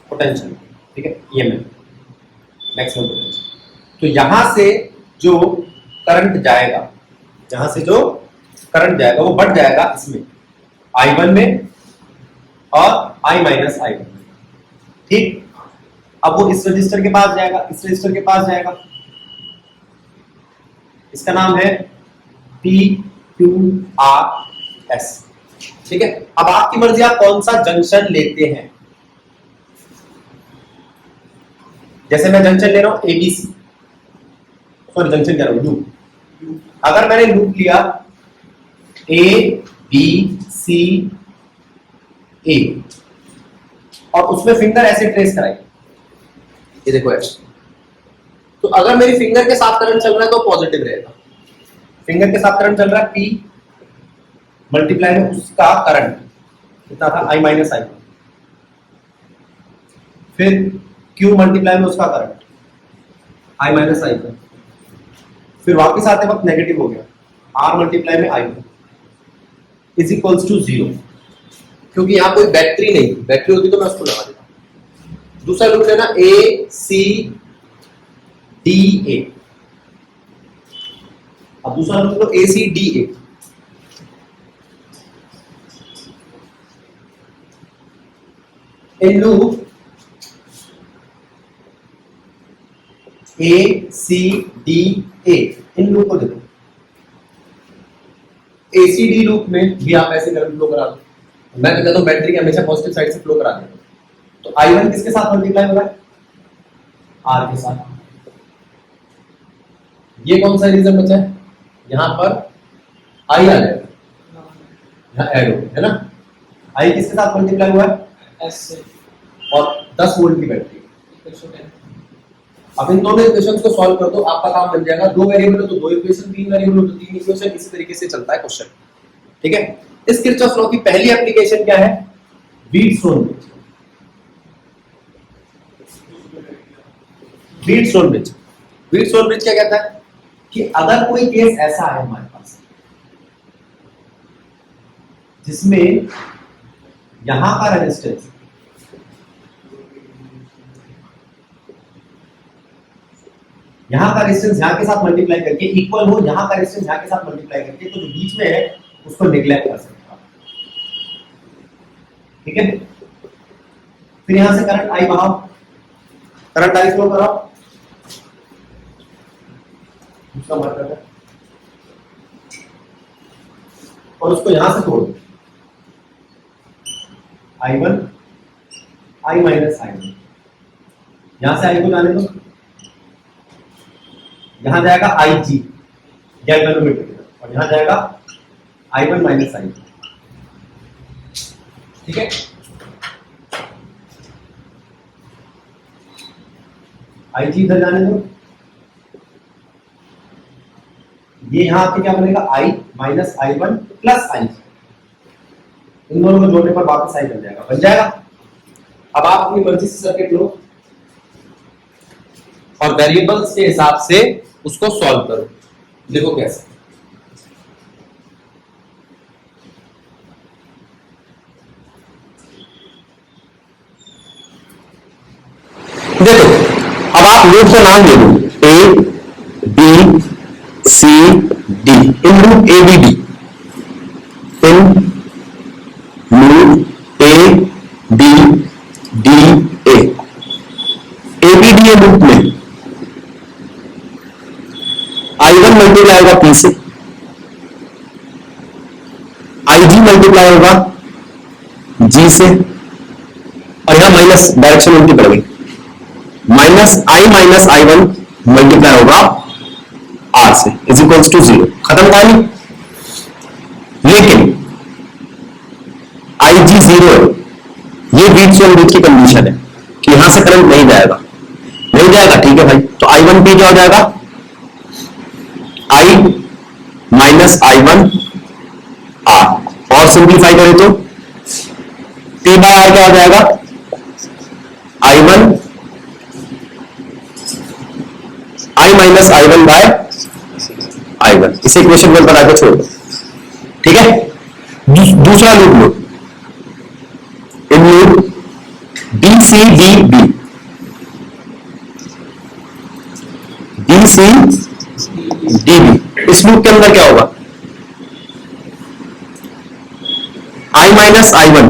पोटेंशियल, ठीक है, ईएमएफ मैक्सिमम पोटेंशियल। तो यहां से जो करंट जाएगा, यहां से जो करंट जाएगा वो बढ़ जाएगा इसमें I1 में और I माइनस I1 में, ठीक। अब वो इस रजिस्टर के पास जाएगा, इस रजिस्टर के पास जाएगा, इसका नाम है PQRS, ठीक है। अब आपकी मर्जी, आप कौन सा जंक्शन लेते हैं। जैसे मैं जंक्शन ले रहा हूं ABC, सॉरी जंक्शन कह रहा हूं लूप। अगर मैंने लूप लिया ABCA और उसमें फिंगर ऐसे ट्रेस कराई, ये देखो ऐसे, तो अगर मेरी फिंगर के साथ करंट चल रहा है तो पॉजिटिव रहेगा। फिंगर के साथ करंट चल रहा है, P मल्टीप्लाई में उसका करंट कितना था I माइनस I1, फिर Q मल्टीप्लाई में उसका करंट I माइनस I1, फिर वापस आते वक्त नेगेटिव हो गया, R मल्टीप्लाई में I1 इज इक्वल्स टू 0, क्योंकि यहां कोई बैटरी नहीं, बैटरी होती तो मैं उसको लगा देता। दूसरा लूप लेना ACDA, अब दूसरा loop low ACDA, in loop ACDA, in loop को देखो। ACD लूप में भी आप ऐसे करंट फ्लो करा दो, मैं तो कहता हूं बैटरी के हमेशा पॉजिटिव साइड से फ्लो करा दो। तो I1 किसके साथ मल्टीप्लाई हो रहा है? R के साथ। ये कौन सा रीजन बचा है? यहां पर I आ जाएगा, यहां ऐड हो है ना। I किसके साथ मल्टीप्लाई हुआ है? S से, और 10 वोल्ट की बैटरी। अब इन दोनों इक्वेशंस को सॉल्व कर दो, आपका काम बन जाएगा। 2 वेरिएबल हो तो 2 इक्वेशन, 3 वेरिएबल हो तो 3 इक्वेशन, इसी तरीके से चलता है क्वेश्चन, ठीक है। इस किरचॉफ लॉ की पहली एप्लीकेशन क्या है? Wheatstone bridge. Wheatstone bridge, Wheatstone bridge क्या कहता है कि अगर कोई केस ऐसा है हमारे पास जिसमें यहां का रेजिस्टेंस यहां का रेजिस्टेंस यहां के साथ मल्टीप्लाई करके इक्वल हो यहां का रेजिस्टेंस यहां के साथ मल्टीप्लाई करके, तो जो बीच में है उसको नेग्लेक्ट कर सकते हो, ठीक है। फिर यहां से करंट आई बहाओ, करंट आई फ्लो कराओ, उसका मतलब है, और उसको यहां से तोड़ दो, I1 I माइनस I1, यहां से I को जाने दो, यहां जाएगा IG गैल्वेनोमीटर की तरफ, और यहां जाएगा I1 माइनस I2, ठीक है। IG इधर जाने दो, ये यहां आके क्या बनेगा, I माइनस I1 प्लस IG, इन दोनों को जोड़ने पर वापस I बन जाएगा, बन जाएगा। अब आप अपनी मर्जी से सर्किट लो और वेरिएबल्स के हिसाब से उसको सॉल्व करो, देखो कैसे। देखो अब आप लूप का नाम दे दो, A B C D, in loop A B D, in loop A B D A, A B D A loop में I1 मल्टीप्लाई होगा P से, IG मल्टीप्लाई होगा G से, और यहां माइनस डायरेक्शन उल्टी पड़ गई, minus I minus I1 multiply होगा R से, इज इक्वल्स टू 0, खत्म कहानी। लेकिन IG 0 है, ये बीच से बीच की कंडीशन है कि यहां से करंट नहीं जाएगा, नहीं जाएगा, ठीक है भाई। तो I1 P क्या हो जाएगा, I माइनस I1 R, और सिंप्लीफाई करें तो P बाय R क्या हो जाएगा, I minus I1 bye I1, इसे इक्वेशन 1 बना के छोड़ दो, ठीक है। दूसरा लूप लो, इन लूप BCDB, BCDB, इस लूप के अंदर क्या होगा, I minus I1,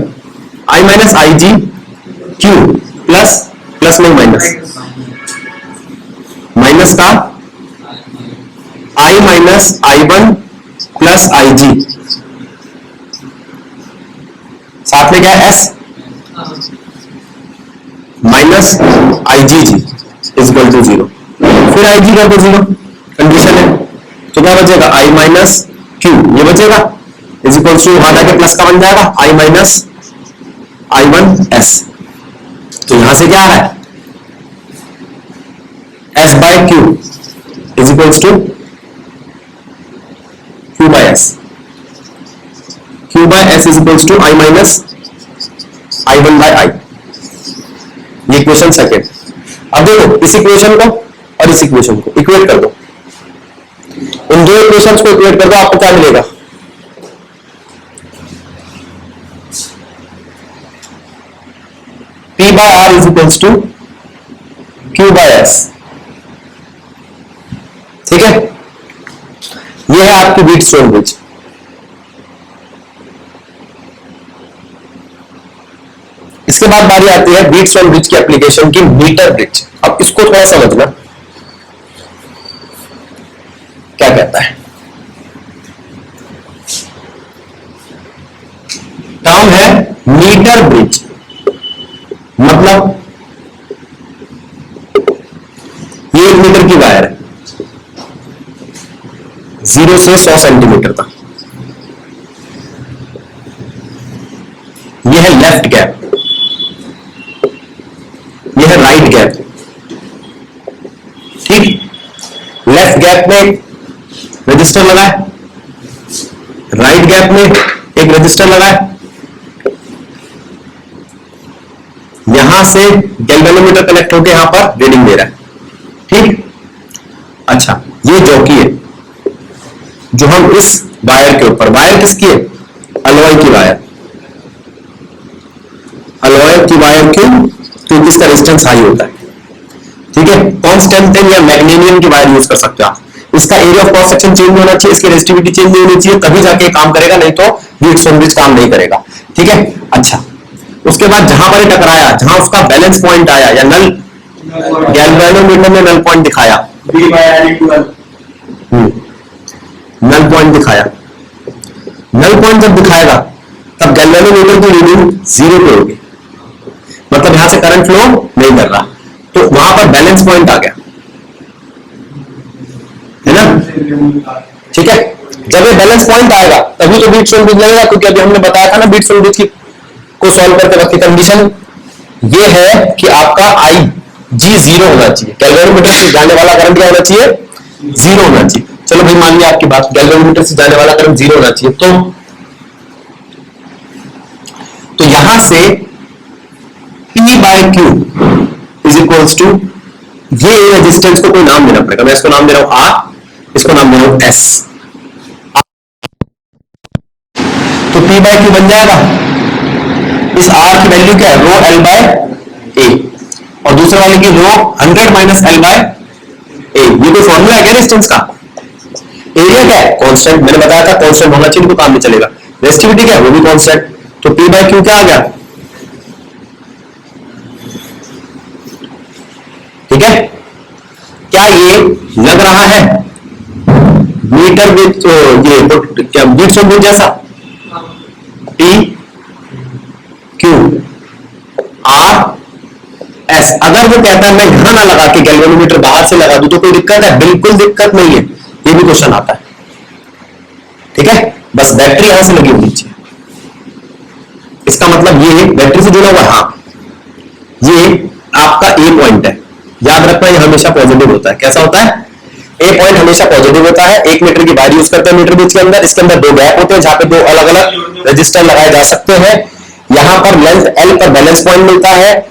I minus IG Q plus plus में माइनस, माइनस का I माइनस I1 प्लस IG, साथ में क्या है S माइनस IGG इज इक्वल टू 0, फिर IG कर दो 0, कंडीशन है, तो क्या बचेगा, I माइनस Q, ये बचेगा, इज इक्वल टू वहां जाके प्लस का बन जाएगा I माइनस I1 S, तो यहां से क्या है, S by Q is equals to Q by S, Q by S is equals to I minus I1 by I, ये इक्वेशन सेकेंड। अब देखो इस इक्वेशन को और इस इक्वेशन को इक्वेट कर दो, इन दो इक्वेशंस को इक्वेट कर दो, आपको क्या मिलेगा, P by R is equals to Q by S, ठीक है। ये है आपकी व्हीटस्टोन ब्रिज। इसके बाद बारी आती है व्हीटस्टोन ब्रिज की एप्लीकेशन की, मीटर ब्रिज। अब इसको थोड़ा समझना क्या कहता है, टर्म है मीटर ब्रिज, मतलब ये 1 मीटर की वायर है, 0 से 100 सेंटीमीटर तक, यह है लेफ्ट गैप, यह है राइट गैप, ठीक। लेफ्ट गैप में रजिस्टर लगा है, राइट गैप में एक रजिस्टर लगा है, यहां से गैल्वेनोमीटर कनेक्ट होकर यहां पर रीडिंग दे रहा है, ठीक। अच्छा, ये जॉकी है जो हम इस वायर के ऊपर, वायर किसकी है, अलॉय की वायर, अलॉय की वायर क्यों, क्योंकि इसका रेजिस्टेंस हाई होता है, ठीक है। कौन कॉन्स्टेंटाइन या मैग्नीशियम की वायर यूज कर सकते हो आप। इसका area of cross section change होना चाहिए, इसकी रेजिस्टिविटी चेंज नहीं होनी चाहिए, तभी जाके काम करेगा, नहीं तो व्हीटस्टोन ब्रिज काम नहीं करेगा। ठीक है, अच्छा उसके बाद जहां पर टकराया, जहां उसका बैलेंस पॉइंट आया या नल, गैल्वेनोमीटर में नल पॉइंट दिखाया, नल पॉइंट दिखाया, नल पॉइंट जब दिखाएगा तब गैल्वेनोमीटर की रीडिंग 0 पे होगी, मतलब यहां से करंट फ्लो नहीं कर रहा, तो वहां पर बैलेंस पॉइंट आ गया, है ना। ठीक है, जब ये बैलेंस पॉइंट आएगा तभी तो व्हीटस्टोन ब्रिज लगेगा, क्योंकि अभी हमने बताया था ना व्हीटस्टोन ब्रिज की को सॉल्व करते वक्त की कंडीशन ये है कि आपका आई जी 0 होना चाहिए, गैल्वेनोमीटर से जाने वाला करंट क्या होना चाहिए, 0 होना चाहिए। चलो भाई मान लिया आपकी बात, गैल्वेनोमीटर से जाने वाला करंट 0 होना चाहिए, तो यहां से P by Q is equals to, ये रेजिस्टेंस को कोई नाम देना पड़ेगा, मैं इसको नाम दे रहा हूं R, इसको नाम दे रहा हूं S, तो P बाय Q बन जाएगा, इस R की वैल्यू क्या है, रो L बाय A, और दूसरे वाले की रो 100 माइनस L बाय A। ये कोई फॉर्मूला है क्या रेजिस्टेंस का? एरिया क्या है, कांस्टेंट, मैंने बताया था कांस्टेंट होना चाहिए तो काम नहीं चलेगा। रेजिस्टिविटी क्या है, वो भी कांस्टेंट, तो P बाय Q क्या आ गया, ठीक है। क्या ये लग रहा है मीटर विथ ये क्या व्हीटस्टोन ब्रिज जैसा, P Q R S। अगर वो कहता है मैं यहां ना लगा के गैल्वेनोमीटर बाहर से लगा दूं तो कोई दिक्कत है, बिल्कुल दिक्कत नहीं है, ये भी क्वेश्चन आता है। ठीक है, बस बैटरी यहां से लगी होनी चाहिए, इसका मतलब ये बैटरी से जुड़ा हुआ, हाँ ये आपका ए पॉइंट है, याद रखना ये हमेशा पॉजिटिव होता है। कैसा होता है, ए पॉइंट हमेशा पॉजिटिव होता है। 1 मीटर की वायर यूज करते हैं मीटर ब्रिज के अंदर, इसके अंदर 2 गैप होते हैं जहां पे 2 अलग अलग रजिस्टर लगाए जा सकते हैं। यहां पर लेंथ एल पर बैलेंस पॉइंट मिलता है,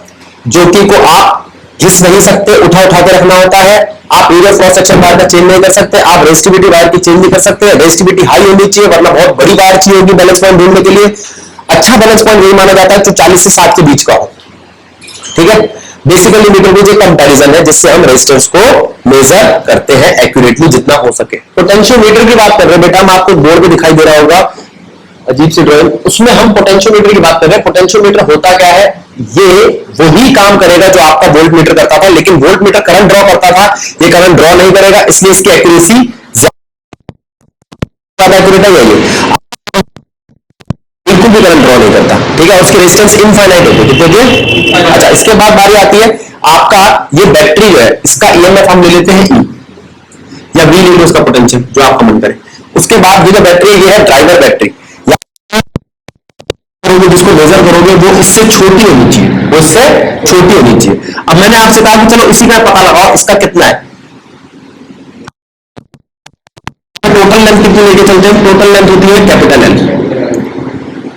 जो कि को आप घिस नहीं सकते, उठा उठा के रखना होता है। आप एरिया क्रॉस सेक्शन वायर का चेंज नहीं कर सकते, आप रेजिस्टिविटी वायर की चेंज नहीं कर सकते। रेजिस्टिविटी हाई होनी चाहिए, वरना बहुत बड़ी वायर चाहिए होगी बैलेंस पॉइंट ढूंढने के लिए। अच्छा बैलेंस पॉइंट यही माना जाता है जो 40 से 60 के बीच का हो। ठीक है, बेसिकली मीटर ब्रिज एक कंपैरिजन है जिससे हम रेजिस्टेंस को मेजर करते हैं एक्यूरेटली जितना हो सके। पोटेंशियोमीटर की बात कर रहे हैं बेटा, हम आपको बोर्ड पे दिखाई दे रहा होगा अजीब सी ड्राइंग, उसमें हम पोटेंशियोमीटर की बात कर रहे हैं। पोटेंशियोमीटर होता क्या है, ये वही काम करेगा जो आपका वोल्ट मीटर करता था, लेकिन वोल्ट मीटर करंट ड्रॉ करता था, ये करंट ड्रॉ नहीं करेगा, इसलिए इसकी एक्यूरेसी ज्यादा एक्यूरेट है। ये बिल्कुल भी करंट ड्रॉ नहीं करता। ठीक है, उसकी रेजिस्टेंस इनफाइनाइट होती है, कितने की। अच्छा, इसके बाद बारी आती है आपका ये बैटरी जो है, इसका ईएमएफ हम ले लेते हैं ई, या वी ले लो उसका पोटेंशियल जो आपका मन करे। उसके बाद ये जो बैटरी है, ये है ड्राइवर बैटरी, जिसको मेजर करोगे वो इससे छोटी होनी चाहिए, वो इससे छोटी होनी चाहिए। अब मैंने आपसे कहा कि चलो इसी का पता लगाओ इसका कितना है। टोटल लेंथ कितनी लेके चलते हैं, टोटल लेंथ होती है कैपिटल एल,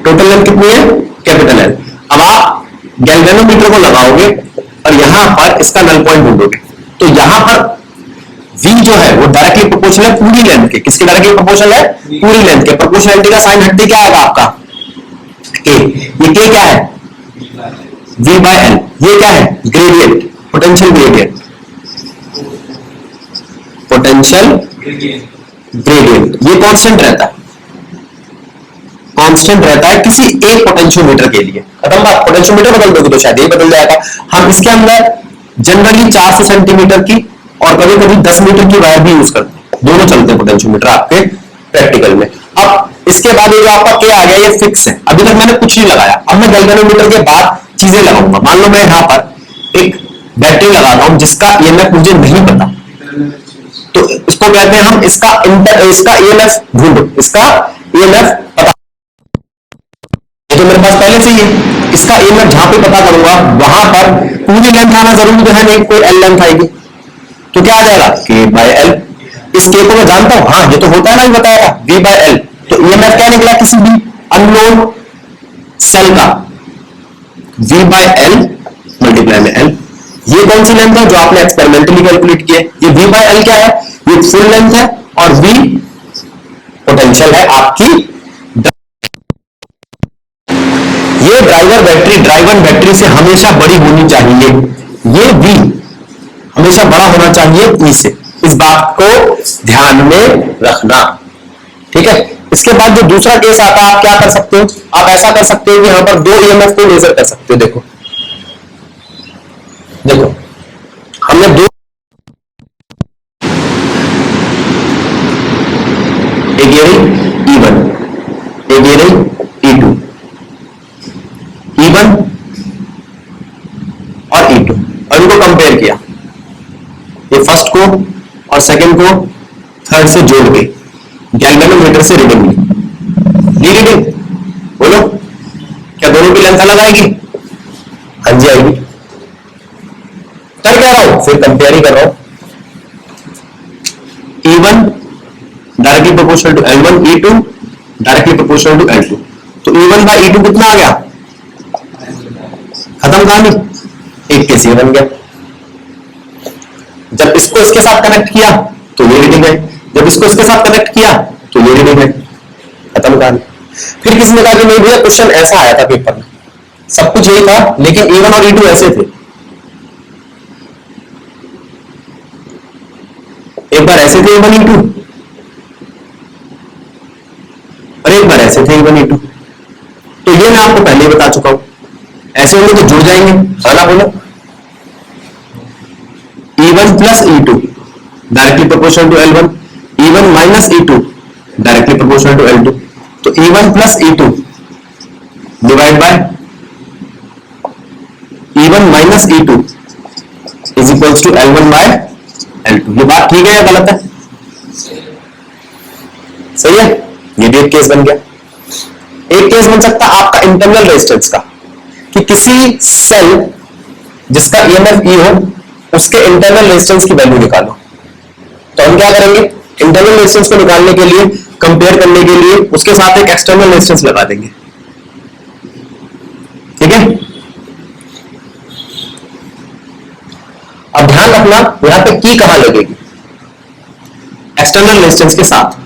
टोटल लेंथ कितनी है कैपिटल एल। अब आप गैल्वेनोमीटर को लगाओगे और यहां पर इसका नल पॉइंट ढूंढोगे, तो यहां पर V जो है वो डायरेक्टली प्रोपोर्शनल है पूरी लेंथ के। किसके डायरेक्टली प्रोपोर्शनल है, पूरी लेंथ के। प्रोपोर्शनलिटी का साइन हटते क्या आएगा आपका K, ये K क्या है V बाय L, ये क्या है gradient, potential gradient, potential gradient. ये कांस्टेंट रहता है, कांस्टेंट रहता है किसी एक पोटेंशियोमीटर के लिए। खत्म बात, पोटेंशियोमीटर बदल दोगे तो शायद ये बदल जाएगा। हम इसके अंदर जनरली 400 सेंटीमीटर की और कभी कभी 10 मीटर की वायर भी यूज करते हैं, दोनों चलते हैं पोटेंशियोमीटर आपके प्रैक्टिकल में। अब इसके बाद ये जो आपका क्या आ गया, ये फिक्स है, अभी तक मैंने कुछ नहीं लगाया। अब मैं गैल्वेनोमीटर के बाद चीजें लगाऊंगा। मान लो मैं यहां पर एक बैटरी लगाता हूं जिसका ईएमएफ मुझे नहीं पता, तो इसको कहते हैं हम इसका ईएमएफ ढूंढो, इसका ईएमएफ पता, ये तो मेरे पास पहले से ही है। इसका ईएमएफ जहां पे पता करूंगा वहां पर पूरी लेंथ आना जरूरी तो है नहीं, कोई एल लेंथ आएगी, तो क्या आ जाएगा K बाय एल। इस K को मैं जानता हूं, हाँ ये तो होता है ना, बताया V बाय एल। तो ईएमएफ क्या निकला किसी भी अननोन सेल का, V बाय एल मल्टीप्लाई में एल। ये कौन सी लेंथ है जो आपने एक्सपेरिमेंटली कैलकुलेट किया है, ये V बाय एल क्या है, ये फुल लेंथ है और V पोटेंशियल है आपकी। ये ड्राइवर बैटरी से हमेशा बड़ी होनी चाहिए, ये V हमेशा बड़ा होना चाहिए ई से, इस बात को ध्यान में रखना, ठीक है। इसके बाद जो दूसरा केस आता है, आप क्या कर सकते हो, आप ऐसा कर सकते हो कि यहां पर दो ईएमएफ को मेजर कर सकते हो। देखो देखो हमने दो, एक ये रही E1, एक ये रही E2, E1 और E2, और इनको कंपेयर किया, ये फर्स्ट को और सेकंड को थर्ड से जोड़ के गैल्वेनोमीटर से रीडिंग ली रीडिंग, बोलो क्या दोनों की लेंथ अलग आएगी? हाँ जी आएगी। कर क्या रहा हूं, फिर कंपेयर ही कर रहा हूं। E1 directly proportional to L1, E2 directly proportional to L2, तो E1 बाय E2 कितना आ गया? खत्म कहानी, एक केस ये बन गया। जब इसको इसके साथ कनेक्ट किया तो ये रीडिंग है, जब इसको इसके साथ कनेक्ट किया तो ये रीडिंग है, खत्म कहानी। फिर किसी ने कहा कि नहीं भैया क्वेश्चन ऐसा आया था पेपर में, सब कुछ यही था लेकिन E1 और E2 ऐसे थे, एक बार ऐसे थे E1 E2 और एक बार ऐसे थे E1 E2। तो ये मैं आपको पहले ही बता चुका हूं, ऐसे होंगे तो जुड़ जाएंगे, साला बोलो E1 plus E2 directly proportional to L1, E1 minus E2 directly proportional to L2, तो E1 plus E2 divide by E1 minus E2 is equals to L1 by L2। ये बात ठीक है या गलत है? सही है। ये भी एक केस बन गया। एक केस बन सकता है आपका इंटरनल रेजिस्टेंस का, कि किसी सेल जिसका ईएमएफ E हो उसके इंटरनल रेजिस्टेंस की वैल्यू निकालो। तो हम क्या करेंगे, इंटरनल रेजिस्टेंस को निकालने के लिए, कंपेयर करने के लिए उसके साथ एक एक्सटर्नल रेजिस्टेंस लगा देंगे, ठीक है। अब ध्यान रखना यहां पे की कहां लगेगी, एक्सटर्नल रेजिस्टेंस के साथ।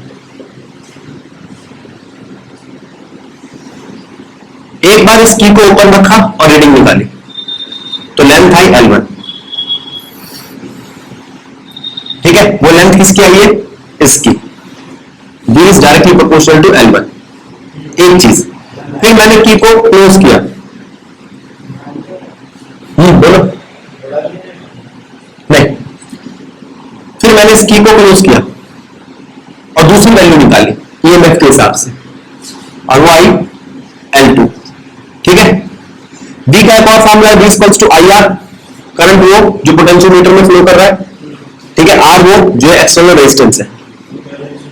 एक बार इस की को ऊपर रखा और रीडिंग निकाली तो लेंथ आई L1, ठीक है। वो लेंथ किसकी आई है? इसकी। B is directly proportional to L1, एक चीज। फिर मैंने की को क्लोज किया, बोलो नहीं, फिर मैंने इस की को क्लोज किया और दूसरी वैल्यू निकाली ईएमएफ के हिसाब से, और वो आई L2, ठीक है। B का एक और फॉर्मूला है, B equals to IR, current वो जो पोटेंशियोमीटर में फ्लो कर रहा है, ठीक है। R वो जो है एक्सटर्नल रेजिस्टेंस है,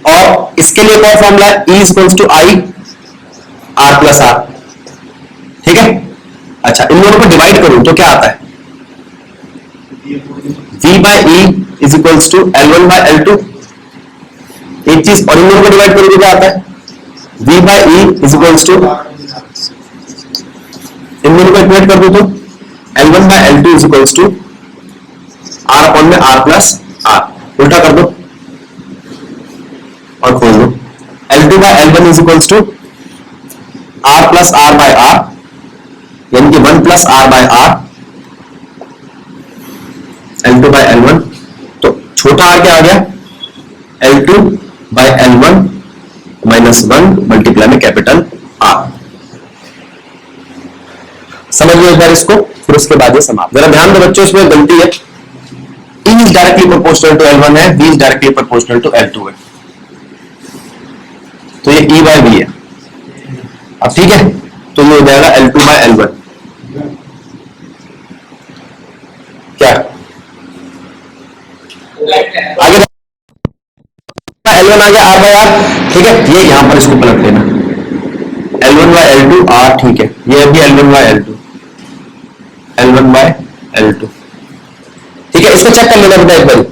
और इसके लिए एक और फॉर्मूला है E equals to I R plus R, ठीक है। अच्छा, इन दोनों को डिवाइड करूं तो क्या आता है? V by E is equals to L1 by L2, एक चीज। और इन दोनों को डिवाइड करूं तो क्या आता है? V by E is equals to, इन दोनों को इक्वेट कर दो तो L1 by L2 is equals to R upon में R प्लस R, उल्टा कर दो और खोल दो। L2 by L1 is equals to R plus R by R, यानी कि 1 plus R by R, L2 by L1, तो छोटा R क्या आ गया? L2 by L1 minus 1 multiply में कैपिटल R। समझ लो एक बार इसको, फिर उसके बाद ये समाप्त। जरा ध्यान दो बच्चों, इसमें गलती है, E is directly proportional to L1 है, V is directly proportional to L2 है, तो ये E बाय V है। अब ठीक है, तो ये हो जाएगा L2 बाय L1, क्या आगे L1 आ गया R बाय R, ठीक है। ये यहां पर इसको पलट लेना, L1 बाय L2 R, ठीक है। ये अभी L1 by L2, L1 by L2, ठीक है। इसको चेक कर लेना बेटा एक बार,